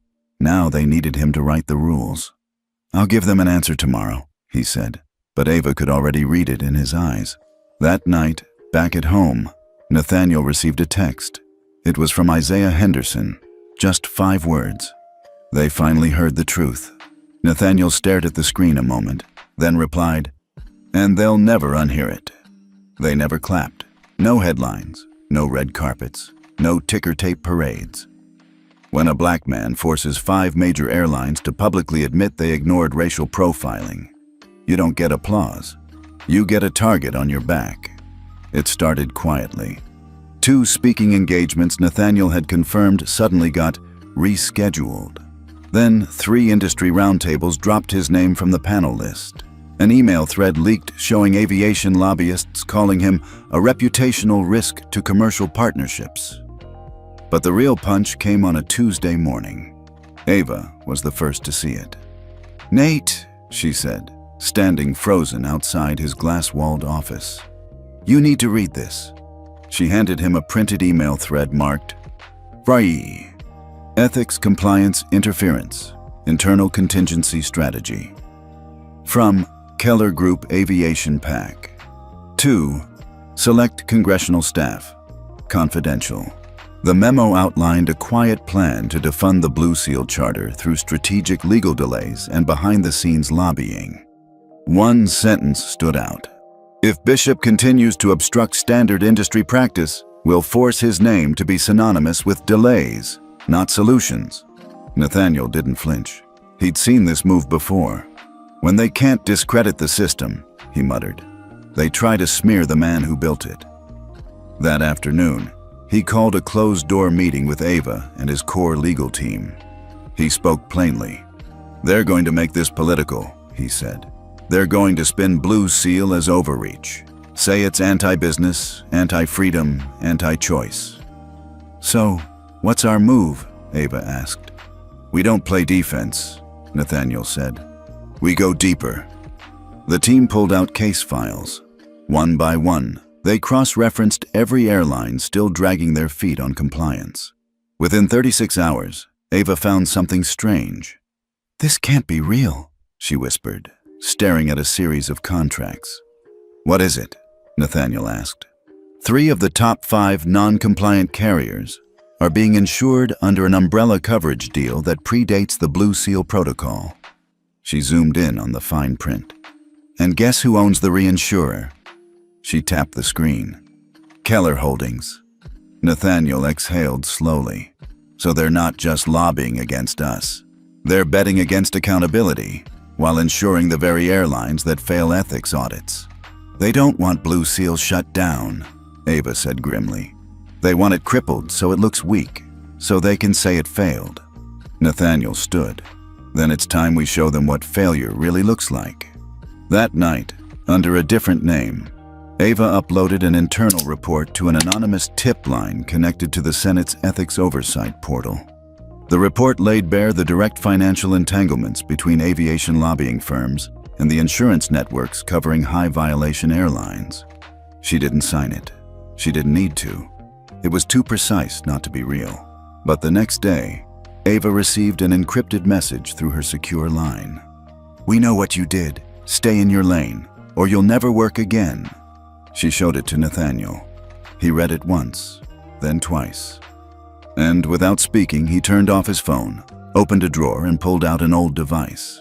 they needed him to write the rules. "I'll give them an answer tomorrow," he said, but Ava could already read it in his eyes. That night, back at home, Nathaniel received a text. It was from Isaiah Henderson, just 5 words. They finally heard the truth. Nathaniel stared at the screen a moment, then replied, "And they'll never unhear it." They never clapped. No headlines, no red carpets, no ticker tape parades. When a black man forces 5 major airlines to publicly admit they ignored racial profiling, you don't get applause. You get a target on your back. It started quietly. 2 speaking engagements Nathaniel had confirmed suddenly got rescheduled. Then 3 industry roundtables dropped his name from the panel list. An email thread leaked showing aviation lobbyists calling him a reputational risk to commercial partnerships. But the real punch came on a Tuesday morning. Ava was the first to see it. "Nate," she said, standing frozen outside his glass-walled office. "You need to read this." She handed him a printed email thread marked, FRIE, Ethics, Compliance, Interference, Internal Contingency Strategy. From Keller Group Aviation PAC. To Select Congressional Staff. Confidential. The memo outlined a quiet plan to defund the Blue Seal Charter through strategic legal delays and behind-the-scenes lobbying. One sentence stood out. "If Bishop continues to obstruct standard industry practice, we'll force his name to be synonymous with delays, not solutions." Nathaniel didn't flinch. He'd seen this move before. "When they can't discredit the system," he muttered, "they try to smear the man who built it." That afternoon, he called a closed-door meeting with Ava and his core legal team. He spoke plainly. "They're going to make this political," he said. "They're going to spin Blue Seal as overreach. Say it's anti-business, anti-freedom, anti-choice." "So, what's our move?" Ava asked. "We don't play defense," Nathaniel said. "We go deeper." The team pulled out case files. One by one, they cross-referenced every airline still dragging their feet on compliance. Within 36 hours, Ava found something strange. "This can't be real," she whispered, staring at a series of contracts. "What is it?" Nathaniel asked. 3 of the top 5 non-compliant carriers are being insured under an umbrella coverage deal that predates the Blue Seal Protocol. She zoomed in on the fine print. "And guess who owns the reinsurer?" She tapped the screen. "Keller Holdings." Nathaniel exhaled slowly. "So they're not just lobbying against us. They're betting against accountability, while ensuring the very airlines that fail ethics audits. They don't want Blue Seal shut down," Ava said grimly. "They want it crippled so it looks weak, so they can say it failed." Nathaniel stood. "Then it's time we show them what failure really looks like." That night, under a different name, Ava uploaded an internal report to an anonymous tip line connected to the Senate's Ethics Oversight portal. The report laid bare the direct financial entanglements between aviation lobbying firms and the insurance networks covering high-violation airlines. She didn't sign it. She didn't need to. It was too precise not to be real. But the next day, Ava received an encrypted message through her secure line. "We know what you did. Stay in your lane, or you'll never work again." She showed it to Nathaniel. He read it once, then twice. And without speaking, he turned off his phone, opened a drawer, and pulled out an old device.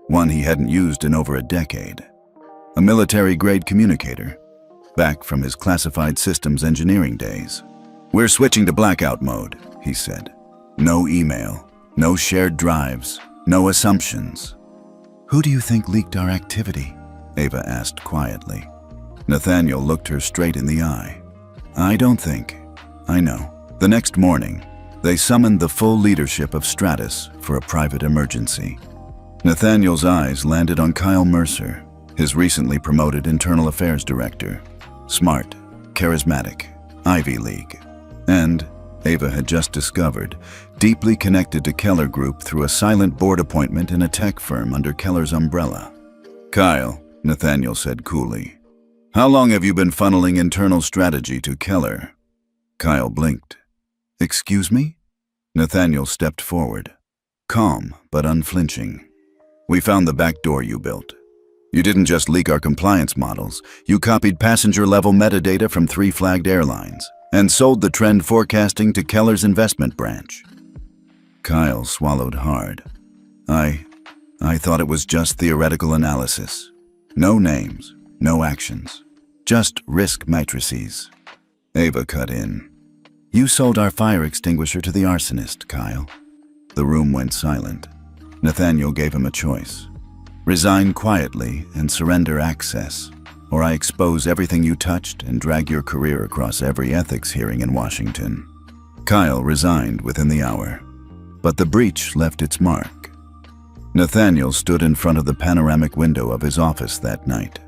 One he hadn't used in over a decade. A military-grade communicator, back from his classified systems engineering days. "We're switching to blackout mode," he said. "No email, no shared drives, no assumptions." "Who do you think leaked our activity?" Ava asked quietly. Nathaniel looked her straight in the eye. "I don't think. I know." The next morning, they summoned the full leadership of Stratus for a private emergency. Nathaniel's eyes landed on Kyle Mercer, his recently promoted Internal Affairs Director. Smart, charismatic, Ivy League. And, Ava had just discovered, deeply connected to Keller Group through a silent board appointment in a tech firm under Keller's umbrella. "Kyle," Nathaniel said coolly, "how long have you been funneling internal strategy to Keller?" Kyle blinked. "Excuse me?" Nathaniel stepped forward, calm but unflinching. "We found the back door you built. You didn't just leak our compliance models, you copied passenger-level metadata from 3 flagged airlines and sold the trend forecasting to Keller's investment branch." Kyle swallowed hard. I thought it was just theoretical analysis. No names, no actions, just risk matrices." Ava cut in. "You sold our fire extinguisher to the arsonist, Kyle." The room went silent. Nathaniel gave him a choice. "Resign quietly and surrender access, or I expose everything you touched and drag your career across every ethics hearing in Washington." Kyle resigned within the hour, but the breach left its mark. Nathaniel stood in front of the panoramic window of his office that night.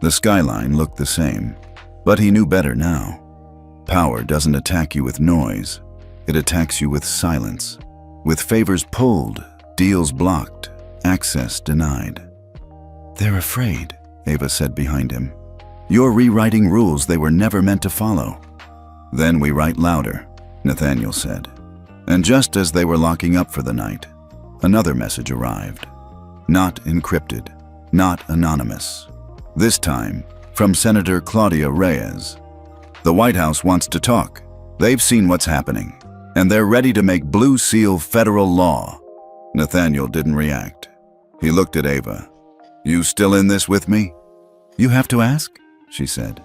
The skyline looked the same, but he knew better now. Power doesn't attack you with noise. It attacks you with silence, with favors pulled, deals blocked, access denied. They're afraid, Ava said behind him. You're rewriting rules they were never meant to follow. Then we write louder, Nathaniel said. And just as they were locking up for the night, another message arrived. Not encrypted, not anonymous. This time, from Senator Claudia Reyes. The White House wants to talk. They've seen what's happening, and they're ready to make Blue Seal federal law. Nathaniel didn't react. He looked at Ava. You still in this with me? You have to ask, she said.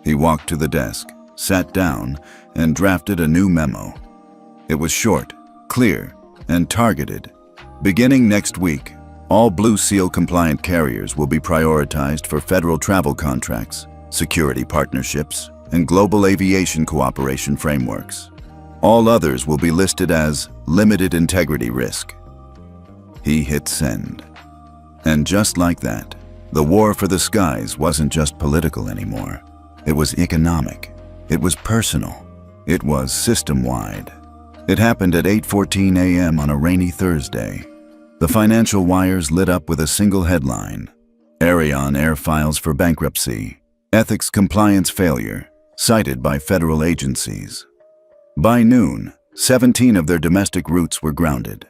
He walked to the desk, sat down, and drafted a new memo. It was short, clear, and targeted. Beginning next week, all Blue Seal compliant carriers will be prioritized for federal travel contracts, security partnerships, and global aviation cooperation frameworks. All others will be listed as limited integrity risk. He hit send. And just like that, the war for the skies wasn't just political anymore. It was economic. It was personal. It was system-wide. It happened at 8:14 a.m. on a rainy Thursday. The financial wires lit up with a single headline. Airlines Air files for bankruptcy. Ethics compliance failure, cited by federal agencies. By noon, 17 of their domestic routes were grounded.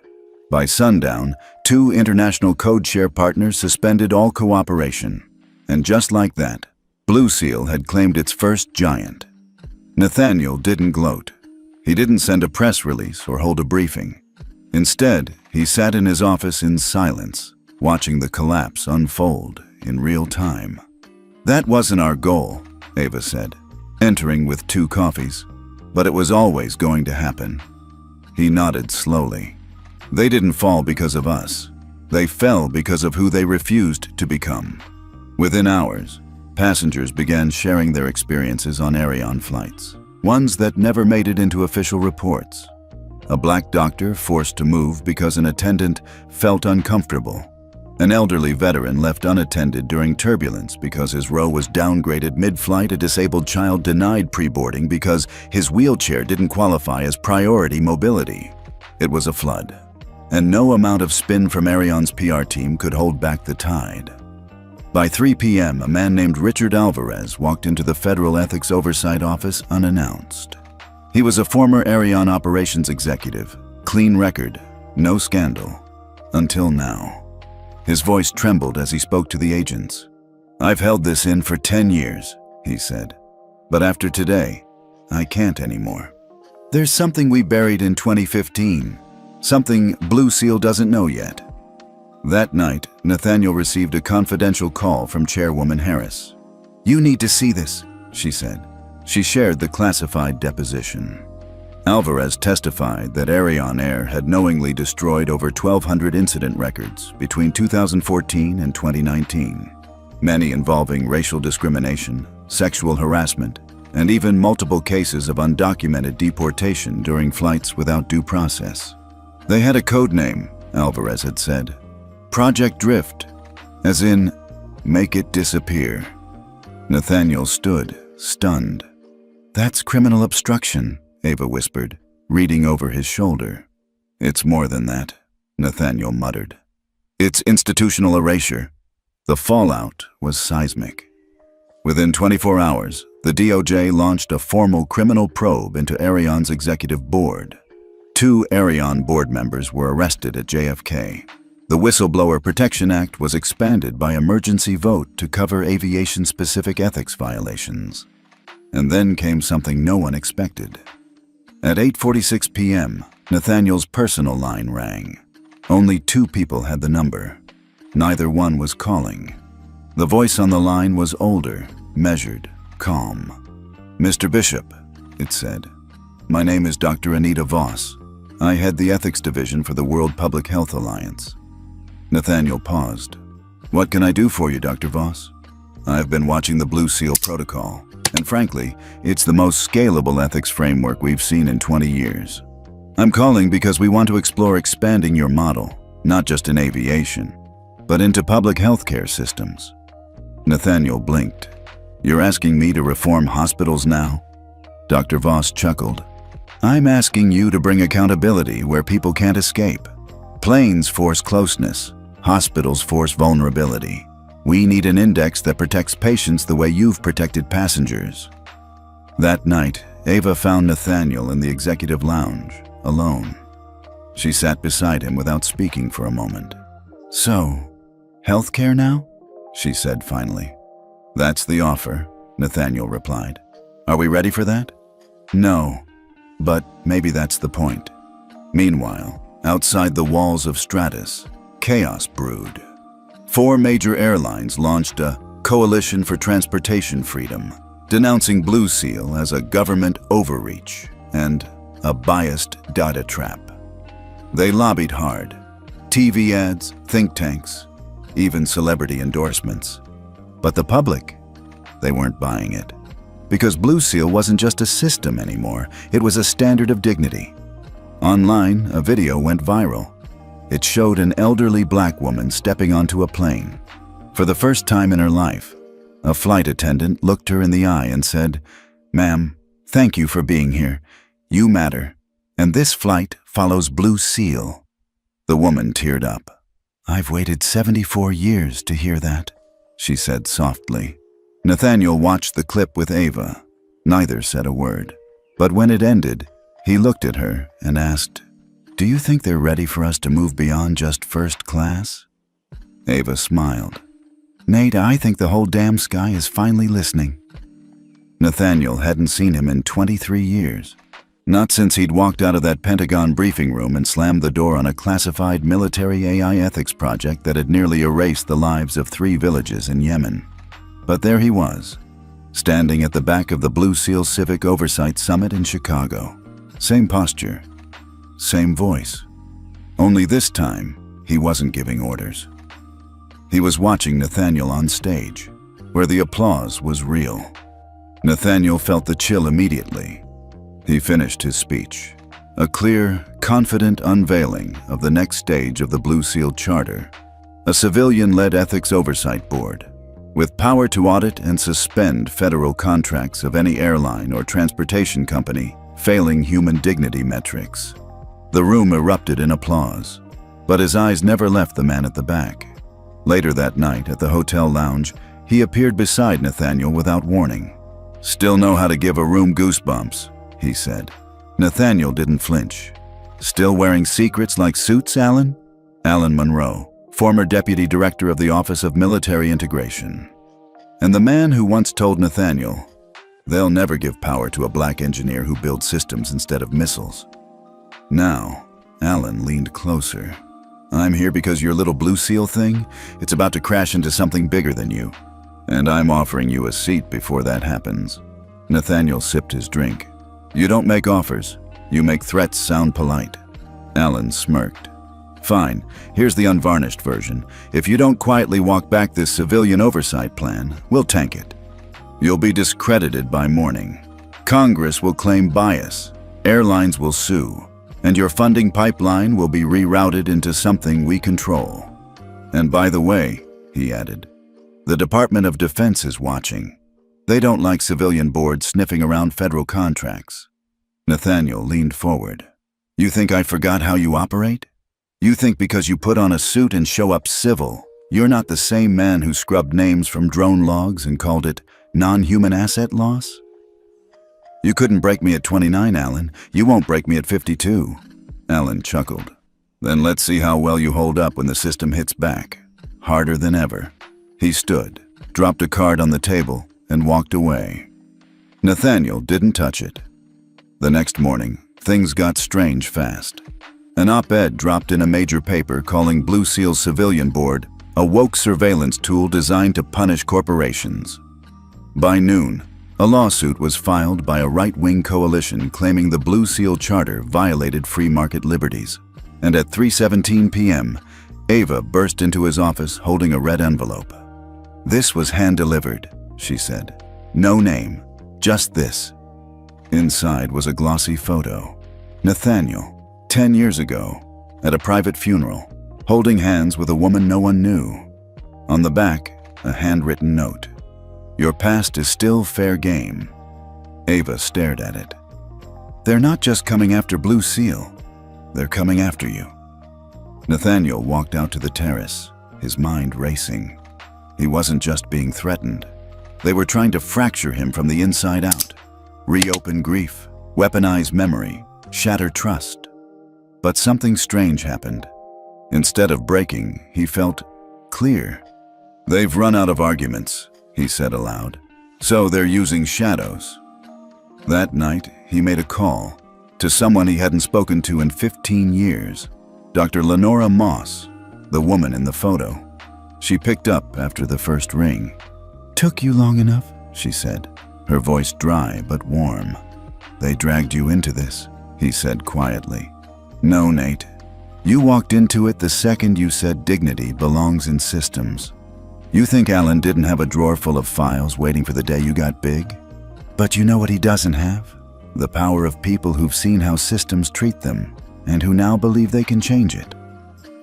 By sundown, 2 international code-share partners suspended all cooperation. And just like that, Blue Seal had claimed its first giant. Nathaniel didn't gloat. He didn't send a press release or hold a briefing. Instead, he sat in his office in silence, watching the collapse unfold in real time. That wasn't our goal, Ava said, entering with 2 coffees, but it was always going to happen. He nodded slowly. They didn't fall because of us. They fell because of who they refused to become. Within hours, passengers began sharing their experiences on Airlines flights, ones that never made it into official reports. A black doctor forced to move because an attendant felt uncomfortable. An elderly veteran left unattended during turbulence because his row was downgraded mid-flight. A disabled child denied pre-boarding because his wheelchair didn't qualify as priority mobility. It was a flood, and no amount of spin from Airlines' PR team could hold back the tide. By 3 p.m., a man named Richard Alvarez walked into the Federal Ethics Oversight Office unannounced. He was a former Airlines operations executive, clean record, no scandal, until now. His voice trembled as he spoke to the agents. I've held this in for 10 years, he said, but after today, I can't anymore. There's something we buried in 2015, something Blue Seal doesn't know yet. That night, Nathaniel received a confidential call from Chairwoman Harris. You need to see this, she said. She shared the classified deposition. Alvarez testified that Airlines Air had knowingly destroyed over 1,200 incident records between 2014 and 2019, many involving racial discrimination, sexual harassment, and even multiple cases of undocumented deportation during flights without due process. They had a code name, Alvarez had said, Project Drift, as in, make it disappear. Nathaniel stood, stunned. That's criminal obstruction, Ava whispered, reading over his shoulder. It's more than that, Nathaniel muttered. It's institutional erasure. The fallout was seismic. Within 24 hours, the DOJ launched a formal criminal probe into Airlines' executive board. 2 Airlines board members were arrested at JFK. The Whistleblower Protection Act was expanded by emergency vote to cover aviation-specific ethics violations. And then came something no one expected. At 8:46 p.m., Nathaniel's personal line rang. Only 2 people had the number. Neither one was calling. The voice on the line was older, measured, calm. Mr. Bishop, it said. My name is Dr. Anita Voss. I head the ethics division for the World Public Health Alliance. Nathaniel paused. What can I do for you, Dr. Voss? I've been watching the Blue Seal protocol, and frankly, it's the most scalable ethics framework we've seen in 20 years. I'm calling because we want to explore expanding your model, not just in aviation, but into public healthcare systems. Nathaniel blinked. You're asking me to reform hospitals now? Dr. Voss chuckled. I'm asking you to bring accountability where people can't escape. Planes force closeness. Hospitals force vulnerability. We need an index that protects patients the way you've protected passengers. That night, Ava found Nathaniel in the executive lounge, alone. She sat beside him without speaking for a moment. So, healthcare now? She said finally. That's the offer, Nathaniel replied. Are we ready for that? No, but maybe that's the point. Meanwhile, outside the walls of Stratus, chaos brewed. 4 major airlines launched a coalition for transportation freedom, denouncing Blue Seal as a government overreach and a biased data trap. They lobbied hard. TV ads, think tanks, even celebrity endorsements. But the public, they weren't buying it. Because Blue Seal wasn't just a system anymore, it was a standard of dignity. Online, a video went viral. It showed an elderly black woman stepping onto a plane. For the first time in her life, a flight attendant looked her in the eye and said, "Ma'am, thank you for being here. You matter. And this flight follows Blue Seal." The woman teared up. "I've waited 74 years to hear that," she said softly. Nathaniel watched the clip with Ava. Neither said a word. But when it ended, he looked at her and asked, "Do you think they're ready for us to move beyond just first class?" Ava smiled. "Nate, I think the whole damn sky is finally listening." Nathaniel hadn't seen him in 23 years. Not since he'd walked out of that Pentagon briefing room and slammed the door on a classified military AI ethics project that had nearly erased the lives of 3 villages in Yemen. But there he was, standing at the back of the Blue Seal Civic Oversight Summit in Chicago. Same posture, same voice. Only this time, he wasn't giving orders. He was watching Nathaniel on stage, where the applause was real. Nathaniel felt the chill immediately. He finished his speech, a clear, confident unveiling of the next stage of the Blue Seal Charter, a civilian-led ethics oversight board, with power to audit and suspend federal contracts of any airline or transportation company failing human dignity metrics. The room erupted in applause, but his eyes never left the man at the back. Later that night, at the hotel lounge, he appeared beside Nathaniel without warning. "Still know how to give a room goosebumps," he said. Nathaniel didn't flinch. "Still wearing secrets like suits, Alan?" Alan Monroe, former deputy director of the Office of Military Integration. And the man who once told Nathaniel, "They'll never give power to a black engineer who builds systems instead of missiles." Now, Alan leaned closer. "I'm here because your little Blue Seal thing, it's about to crash into something bigger than you. And I'm offering you a seat before that happens." Nathaniel sipped his drink. "You don't make offers. You make threats sound polite." Alan smirked. "Fine, here's the unvarnished version. If you don't quietly walk back this civilian oversight plan, we'll tank it. You'll be discredited by morning. Congress will claim bias. Airlines will sue. And your funding pipeline will be rerouted into something we control. And by the way," he added, "the Department of Defense is watching. They don't like civilian boards sniffing around federal contracts." Nathaniel leaned forward. "You think I forgot how you operate? You think because you put on a suit and show up civil, you're not the same man who scrubbed names from drone logs and called it non-human asset loss? You couldn't break me at 29, Alan. You won't break me at 52. Alan chuckled. "Then let's see how well you hold up when the system hits back. Harder than ever." He stood, dropped a card on the table, and walked away. Nathaniel didn't touch it. The next morning, things got strange fast. An op-ed dropped in a major paper calling Blue Seal's civilian board a woke surveillance tool designed to punish corporations. By noon, a lawsuit was filed by a right-wing coalition claiming the Blue Seal Charter violated free market liberties. And at 3:17 p.m., Ava burst into his office holding a red envelope. "This was hand-delivered," she said. "No name, just this." Inside was a glossy photo. Nathaniel, 10 years ago, at a private funeral, holding hands with a woman no one knew. On the back, a handwritten note. "Your past is still fair game." Ava stared at it. They're not just coming after Blue Seal. They're coming after you. Nathaniel walked out to the terrace, his mind racing. He wasn't just being threatened. They were trying to fracture him from the inside out, reopen grief, weaponize memory, shatter trust. But something strange happened. Instead of breaking, he felt clear. "They've run out of arguments," he said aloud. "So they're using shadows." That night, he made a call to someone he hadn't spoken to in 15 years, Dr. Lenora Moss, the woman in the photo. She picked up after the first ring. "Took you long enough?" she said, her voice dry but warm. "They dragged you into this," he said quietly. "No, Nate. You walked into it the second you said dignity belongs in systems. You think Alan didn't have a drawer full of files waiting for the day you got big? But you know what he doesn't have? The power of people who've seen how systems treat them and who now believe they can change it."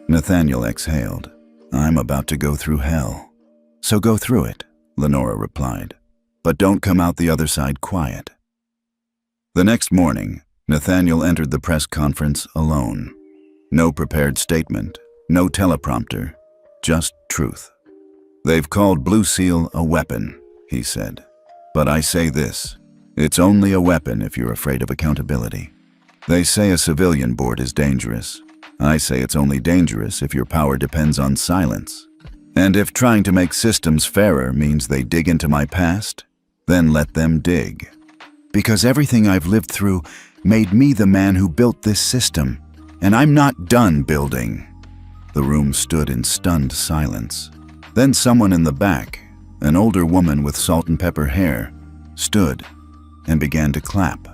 Nathaniel exhaled. "I'm about to go through hell." "So go through it," Lenora replied. "But don't come out the other side quiet." The next morning, Nathaniel entered the press conference alone. No prepared statement, no teleprompter, just truth. "They've called Blue Seal a weapon," he said. "But I say this, it's only a weapon if you're afraid of accountability. They say a civilian board is dangerous. I say it's only dangerous if your power depends on silence. And if trying to make systems fairer means they dig into my past, then let them dig. Because everything I've lived through made me the man who built this system, and I'm not done building." The room stood in stunned silence. Then someone in the back, an older woman with salt and pepper hair, stood and began to clap.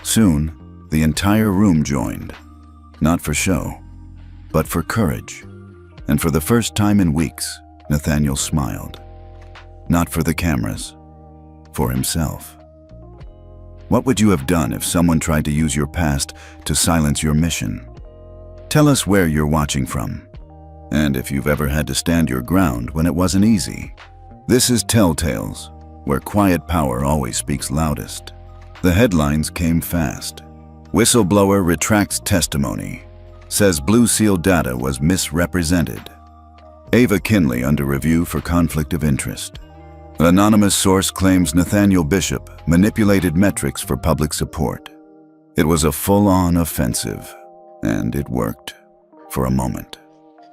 Soon, the entire room joined, not for show, but for courage. And for the first time in weeks, Nathaniel smiled. Not for the cameras, for himself. What would you have done if someone tried to use your past to silence your mission? Tell us where you're watching from, and if you've ever had to stand your ground when it wasn't easy. This is Telltales, where quiet power always speaks loudest. The headlines came fast. Whistleblower retracts testimony. Says Blue Seal data was misrepresented. Ava Kinley under review for conflict of interest. Anonymous source claims Nathaniel Bishop manipulated metrics for public support. It was a full-on offensive, and it worked for a moment.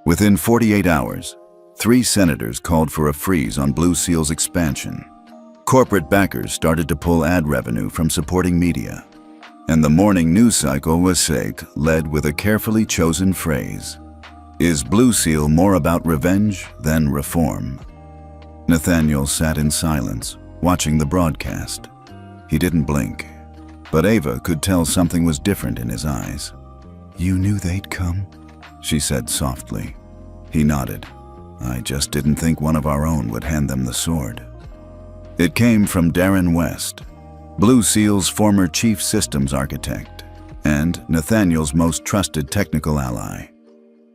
Within 48 hours, 3 senators called for a freeze on Blue Seal's expansion. Corporate backers started to pull ad revenue from supporting media. And the morning news cycle was led with a carefully chosen phrase: "Is Blue Seal more about revenge than reform?" Nathaniel sat in silence, watching the broadcast. He didn't blink, but Ava could tell something was different in his eyes. "You knew they'd come?" she said softly. He nodded. "I just didn't think one of our own would hand them the sword." It came from Darren West, Blue Seal's former chief systems architect, and Nathaniel's most trusted technical ally.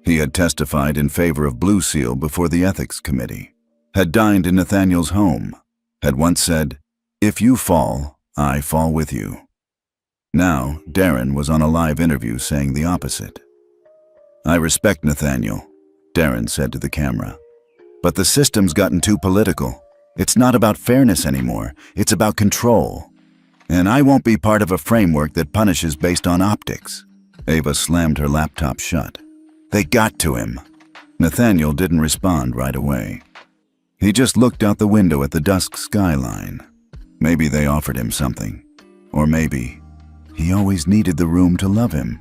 He had testified in favor of Blue Seal before the ethics committee, had dined in Nathaniel's home, had once said, "If you fall, I fall with you." Now, Darren was on a live interview saying the opposite. "I respect Nathaniel," Darren said to the camera, "but the system's gotten too political. It's not about fairness anymore, it's about control. And I won't be part of a framework that punishes based on optics." Ava slammed her laptop shut. "They got to him." Nathaniel didn't respond right away. He just looked out the window at the dusk skyline. Maybe they offered him something. Or maybe he always needed the room to love him.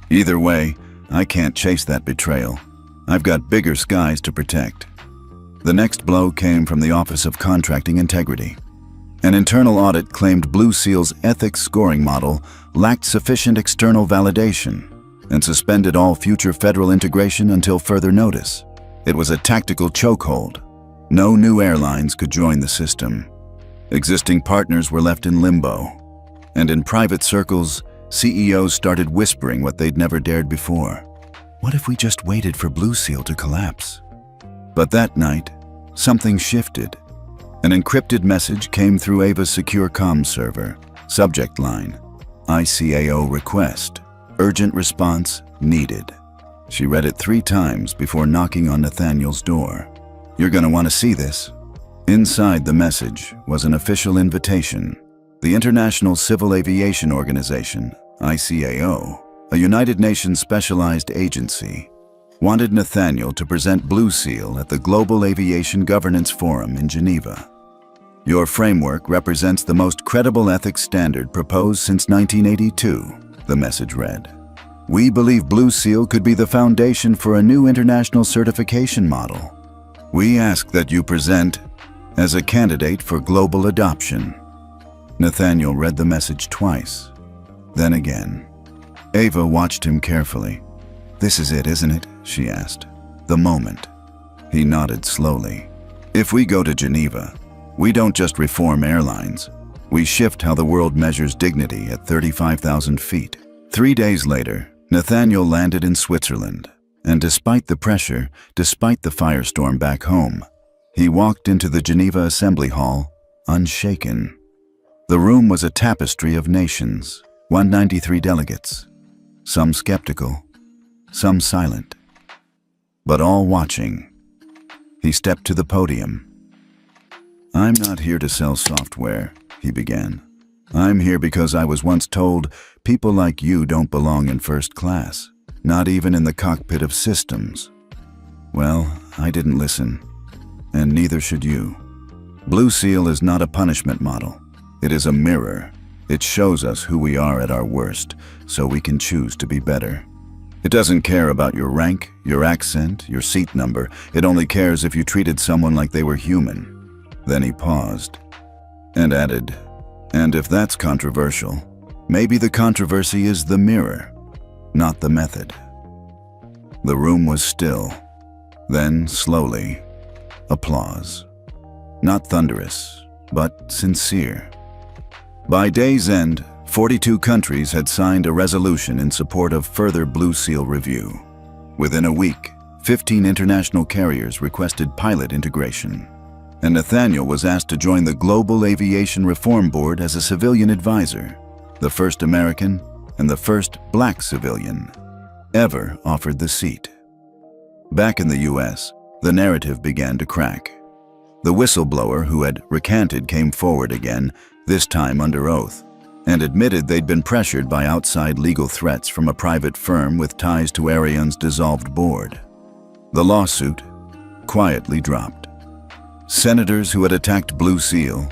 Either way, I can't chase that betrayal. I've got bigger skies to protect. The next blow came from the Office of Contracting Integrity. An internal audit claimed Blue Seal's ethics scoring model lacked sufficient external validation and suspended all future federal integration until further notice. It was a tactical chokehold. No new airlines could join the system. Existing partners were left in limbo. And in private circles, CEOs started whispering what they'd never dared before. What if we just waited for Blue Seal to collapse? But that night, something shifted. An encrypted message came through Ava's secure comms server. Subject line: ICAO request. Urgent response needed. She read it 3 times before knocking on Nathaniel's door. "You're going to want to see this." Inside the message was an official invitation. The International Civil Aviation Organization, ICAO, a United Nations specialized agency, wanted Nathaniel to present Blue Seal at the Global Aviation Governance Forum in Geneva. "Your framework represents the most credible ethics standard proposed since 1982, the message read. "We believe Blue Seal could be the foundation for a new international certification model. We ask that you present as a candidate for global adoption." Nathaniel read the message twice, then again. Ava watched him carefully. "This is it, isn't it?" she asked. "The moment." He nodded slowly. "If we go to Geneva, we don't just reform airlines. We shift how the world measures dignity at 35,000 feet. 3 days later, Nathaniel landed in Switzerland, and despite the pressure, despite the firestorm back home, he walked into the Geneva Assembly Hall unshaken. The room was a tapestry of nations, 193 delegates, some skeptical, some silent, but all watching. He stepped to the podium. "I'm not here to sell software," he began. "I'm here because I was once told people like you don't belong in first class, not even in the cockpit of systems. Well, I didn't listen, and neither should you. Blue Seal is not a punishment model. It is a mirror. It shows us who we are at our worst, so we can choose to be better. It doesn't care about your rank, your accent, your seat number. It only cares if you treated someone like they were human." Then he paused and added, "And if that's controversial, maybe the controversy is the mirror, not the method." The room was still. Then, slowly, applause. Not thunderous, but sincere. By day's end, 42 countries had signed a resolution in support of further Blue Seal review. Within a week, 15 international carriers requested pilot integration, and Nathaniel was asked to join the Global Aviation Reform Board as a civilian advisor, the first American and the first black civilian ever offered the seat. Back in the US, the narrative began to crack. The whistleblower who had recanted came forward again, this time under oath, and admitted they'd been pressured by outside legal threats from a private firm with ties to Airlines' dissolved board. The lawsuit quietly dropped. Senators who had attacked Blue Seal,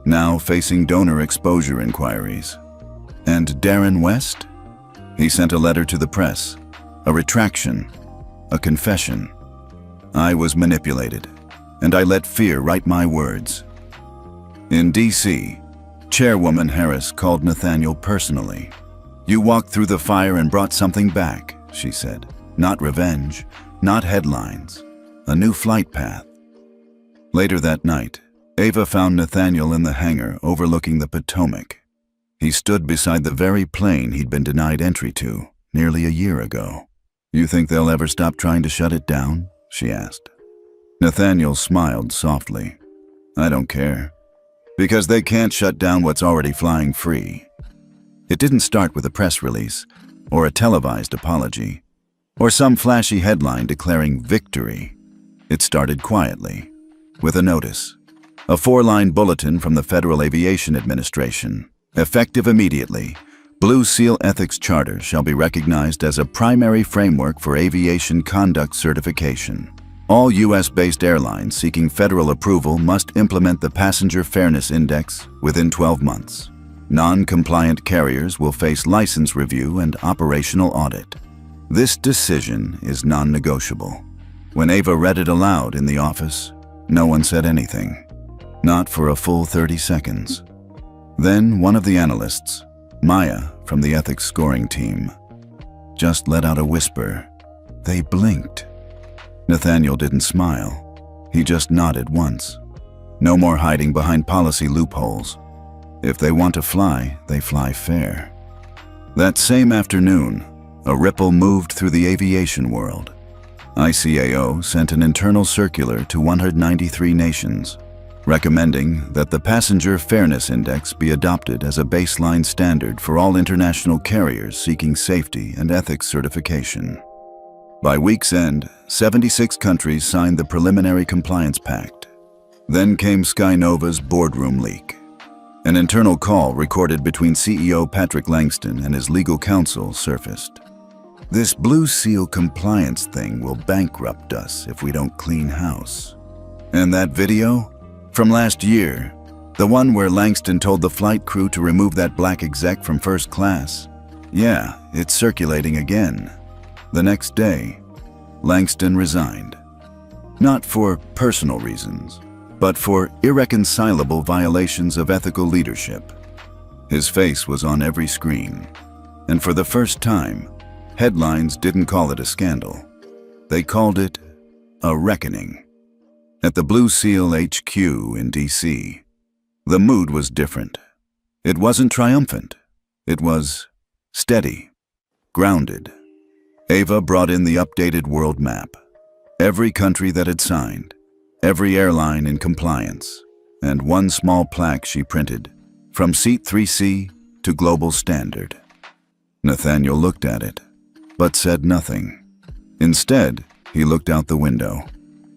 now facing donor exposure inquiries. And Darren West? He sent a letter to the press, a retraction, a confession. "I was manipulated, and I let fear write my words." In D.C., Chairwoman Harris called Nathaniel personally. "You walked through the fire and brought something back," she said. "Not revenge, not headlines, a new flight path." Later that night, Ava found Nathaniel in the hangar overlooking the Potomac. He stood beside the very plane he'd been denied entry to nearly a year ago. "You think they'll ever stop trying to shut it down?" she asked. Nathaniel smiled softly. "I don't care. Because they can't shut down what's already flying free." It didn't start with a press release, or a televised apology, or some flashy headline declaring victory. It started quietly, with a notice. A 4-line bulletin from the Federal Aviation Administration. "Effective immediately, Blue Seal Ethics Charter shall be recognized as a primary framework for aviation conduct certification. All U.S.-based airlines seeking federal approval must implement the Passenger Fairness Index within 12 months. Non-compliant carriers will face license review and operational audit. This decision is non-negotiable." When Ava read it aloud in the office, no one said anything. Not for a full 30 seconds. Then one of the analysts, Maya from the ethics scoring team, just let out a whisper. They blinked. Nathaniel didn't smile. He just nodded once. No more hiding behind policy loopholes. If they want to fly, they fly fair. That same afternoon, a ripple moved through the aviation world. ICAO sent an internal circular to 193 nations. recommending that the Passenger Fairness Index be adopted as a baseline standard for all international carriers seeking safety and ethics certification. By week's end, 76 countries signed the Preliminary Compliance Pact. Then came Skynova's boardroom leak. An internal call recorded between CEO Patrick Langston and his legal counsel surfaced. "This Blue Seal compliance thing will bankrupt us if we don't clean house." And that video? From last year, the one where Langston told the flight crew to remove that black exec from first class. Yeah, it's circulating again. The next day, Langston resigned. Not for personal reasons, but for irreconcilable violations of ethical leadership. His face was on every screen, and for the first time, headlines didn't call it a scandal. They called it a reckoning. At the Blue Seal HQ in DC, the mood was different. It wasn't triumphant. It was steady, grounded. Ava brought in the updated world map. Every country that had signed, every airline in compliance, and one small plaque she printed, from Seat 3C to Global Standard. Nathaniel looked at it, but said nothing. Instead, he looked out the window.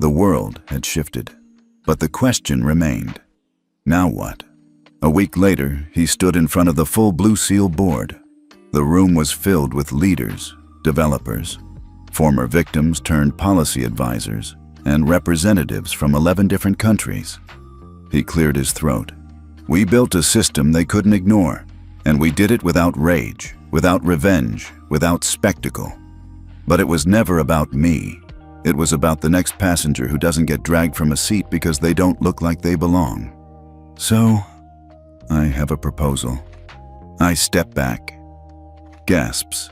The world had shifted, but the question remained. Now what? A week later, he stood in front of the full Blue Seal board. The room was filled with leaders, developers, former victims turned policy advisors, and representatives from 11 different countries. He cleared his throat. "We built a system they couldn't ignore, and we did it without rage, without revenge, without spectacle. But it was never about me. It was about the next passenger who doesn't get dragged from a seat because they don't look like they belong. So, I have a proposal." I step back. Gasps.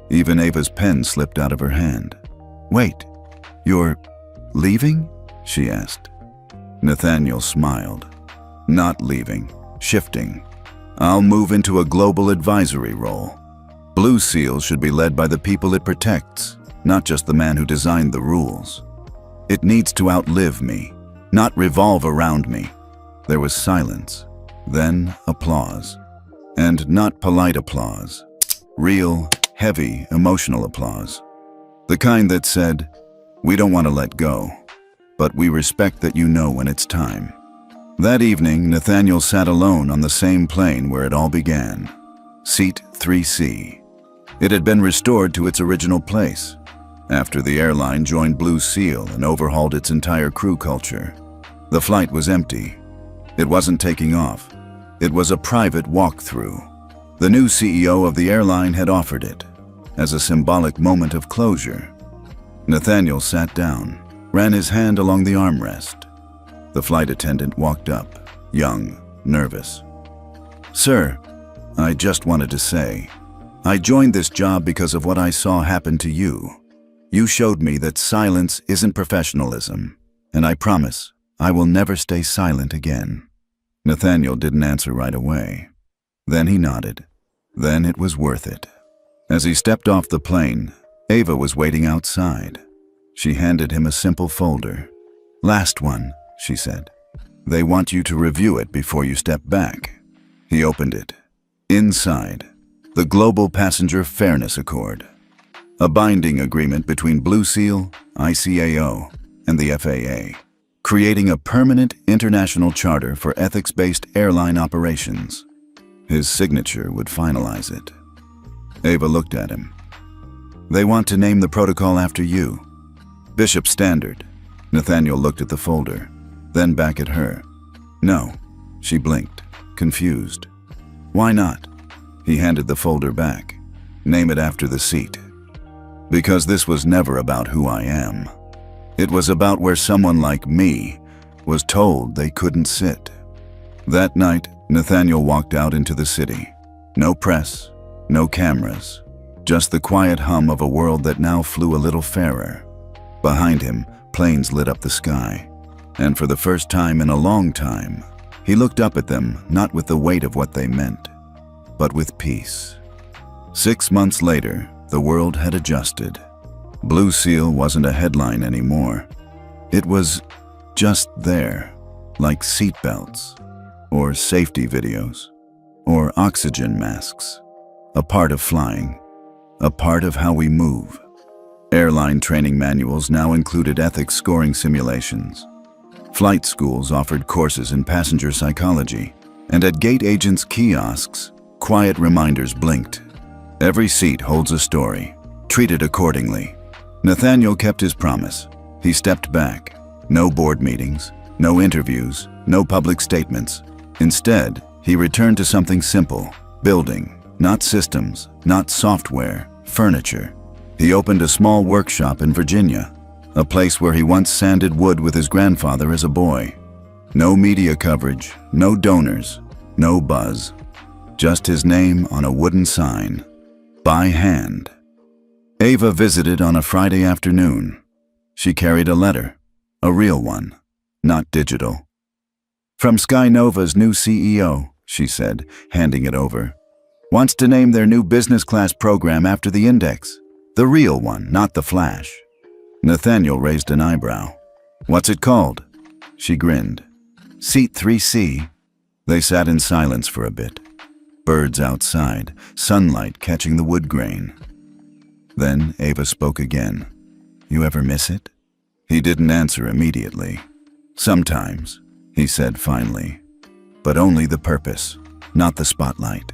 Even Ava's pen slipped out of her hand. "Wait, you're leaving?" she asked. Nathaniel smiled. "Not leaving, shifting. I'll move into a global advisory role. Blue Seal should be led by the people it protects, not just the man who designed the rules. It needs to outlive me, not revolve around me." There was silence, then applause. And not polite applause. Real, heavy, emotional applause. The kind that said, "We don't want to let go, but we respect that you know when it's time." That evening, Nathaniel sat alone on the same plane where it all began. Seat 3C. It had been restored to its original place, after the airline joined Blue Seal and overhauled its entire crew culture. The flight was empty. It wasn't taking off. It was a private walkthrough. The new CEO of the airline had offered it, as a symbolic moment of closure. Nathaniel sat down, ran his hand along the armrest. The flight attendant walked up, young, nervous. "Sir, I just wanted to say, I joined this job because of what I saw happen to you. You showed me that silence isn't professionalism, and I promise I will never stay silent again." Nathaniel didn't answer right away. Then he nodded. Then it was worth it. As he stepped off the plane, Ava was waiting outside. She handed him a simple folder. "Last one," she said. "They want you to review it before you step back." He opened it. Inside, the Global Passenger Fairness Accord, a binding agreement between Blue Seal, ICAO, and the FAA, creating a permanent international charter for ethics-based airline operations. His signature would finalize it. Ava looked at him. "They want to name the protocol after you. Bishop Standard." Nathaniel looked at the folder, then back at her. "No," she blinked, confused. "Why not?" He handed the folder back. "Name it after the seat." Because this was never about who I am. It was about where someone like me was told they couldn't sit. That night, Nathaniel walked out into the city. No press, no cameras, just the quiet hum of a world that now flew a little fairer. Behind him, planes lit up the sky. And for the first time in a long time, he looked up at them not with the weight of what they meant, but with peace. 6 months later, the world had adjusted. Blue Seal wasn't a headline anymore. It was just there, like seat belts, or safety videos, or oxygen masks. A part of flying, a part of how we move. Airline training manuals now included ethics scoring simulations. Flight schools offered courses in passenger psychology, and at gate agents' kiosks, quiet reminders blinked. Every seat holds a story. Treat it accordingly. Nathaniel kept his promise. He stepped back. No board meetings, no interviews, no public statements. Instead, he returned to something simple: building. Not systems, not software, furniture. He opened a small workshop in Virginia, a place where he once sanded wood with his grandfather as a boy. No media coverage, no donors, no buzz. Just his name on a wooden sign, by hand. Ava visited on a Friday afternoon. She carried a letter, a real one, not digital. "From Skynova's new CEO," she said, handing it over. "Wants to name their new business class program after the index. The real one, not the flash." Nathaniel raised an eyebrow. "What's it called?" She grinned. "Seat 3C. They sat in silence for a bit. Birds outside, sunlight catching the wood grain. Then Ava spoke again. "You ever miss it?" He didn't answer immediately. "Sometimes," he said finally. "But only the purpose, not the spotlight."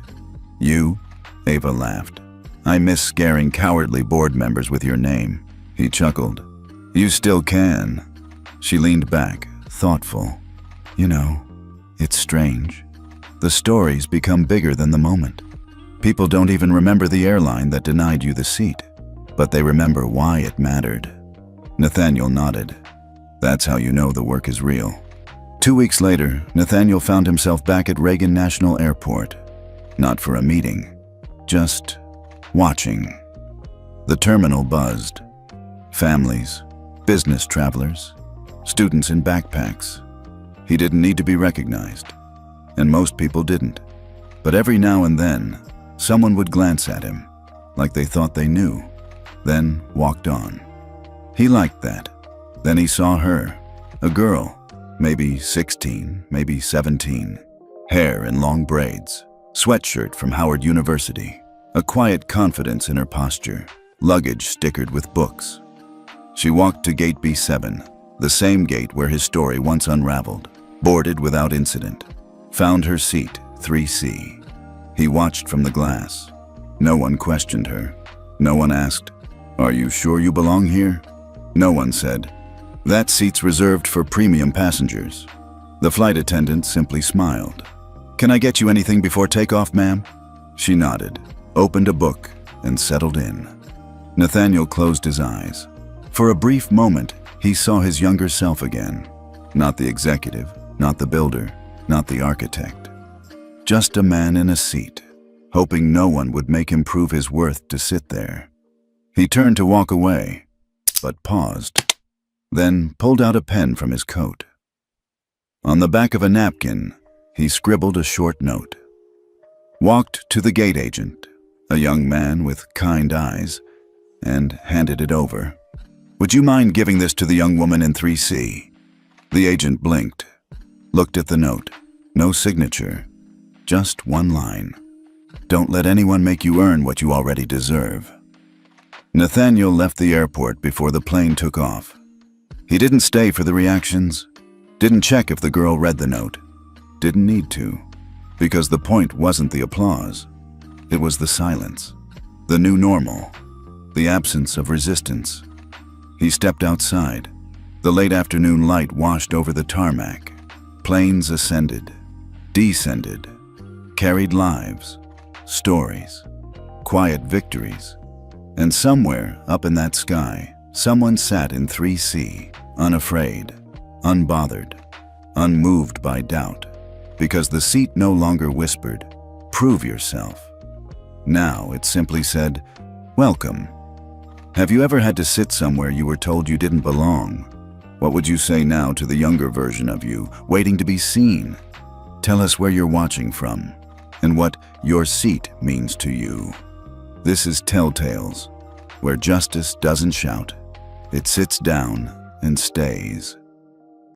"You?" Ava laughed. "I miss scaring cowardly board members with your name." He chuckled. "You still can." She leaned back, thoughtful. "You know, it's strange. The stories become bigger than the moment. People don't even remember the airline that denied you the seat, but they remember why it mattered." Nathaniel nodded. "That's how you know the work is real." 2 weeks later, Nathaniel found himself back at Reagan National Airport. Not for a meeting, just watching. The terminal buzzed. Families, business travelers, students in backpacks. He didn't need to be recognized, and most people didn't. But every now and then, someone would glance at him, like they thought they knew, then walked on. He liked that. Then he saw her, a girl, maybe 16, maybe 17, hair in long braids, sweatshirt from Howard University, a quiet confidence in her posture, luggage stickered with books. She walked to gate B7, the same gate where his story once unraveled, boarded without incident. Found her seat, 3C. He watched from the glass. No one questioned her. No one asked, "Are you sure you belong here?" No one said, "That seat's reserved for premium passengers." The flight attendant simply smiled. "Can I get you anything before takeoff, ma'am?" She nodded, opened a book, and settled in. Nathaniel closed his eyes. For a brief moment, he saw his younger self again. Not the executive, not the builder, not the architect. Just a man in a seat, hoping no one would make him prove his worth to sit there. He turned to walk away, but paused, then pulled out a pen from his coat. On the back of a napkin, he scribbled a short note. Walked to the gate agent, a young man with kind eyes, and handed it over. "Would you mind giving this to the young woman in 3C?" The agent blinked, looked at the note. No signature, just one line. "Don't let anyone make you earn what you already deserve." Nathaniel left the airport before the plane took off. He didn't stay for the reactions, didn't check if the girl read the note. Didn't need to, because the point wasn't the applause. It was the silence, the new normal, the absence of resistance. He stepped outside. The late afternoon light washed over the tarmac. Planes ascended, descended, carried lives, stories, quiet victories. And somewhere up in that sky, someone sat in 3C, unafraid, unbothered, unmoved by doubt, because the seat no longer whispered, "Prove yourself." Now it simply said, "Welcome." Have you ever had to sit somewhere you were told you didn't belong? What would you say now to the younger version of you, waiting to be seen? Tell us where you're watching from, and what your seat means to you. This is Telltales, where justice doesn't shout, it sits down and stays.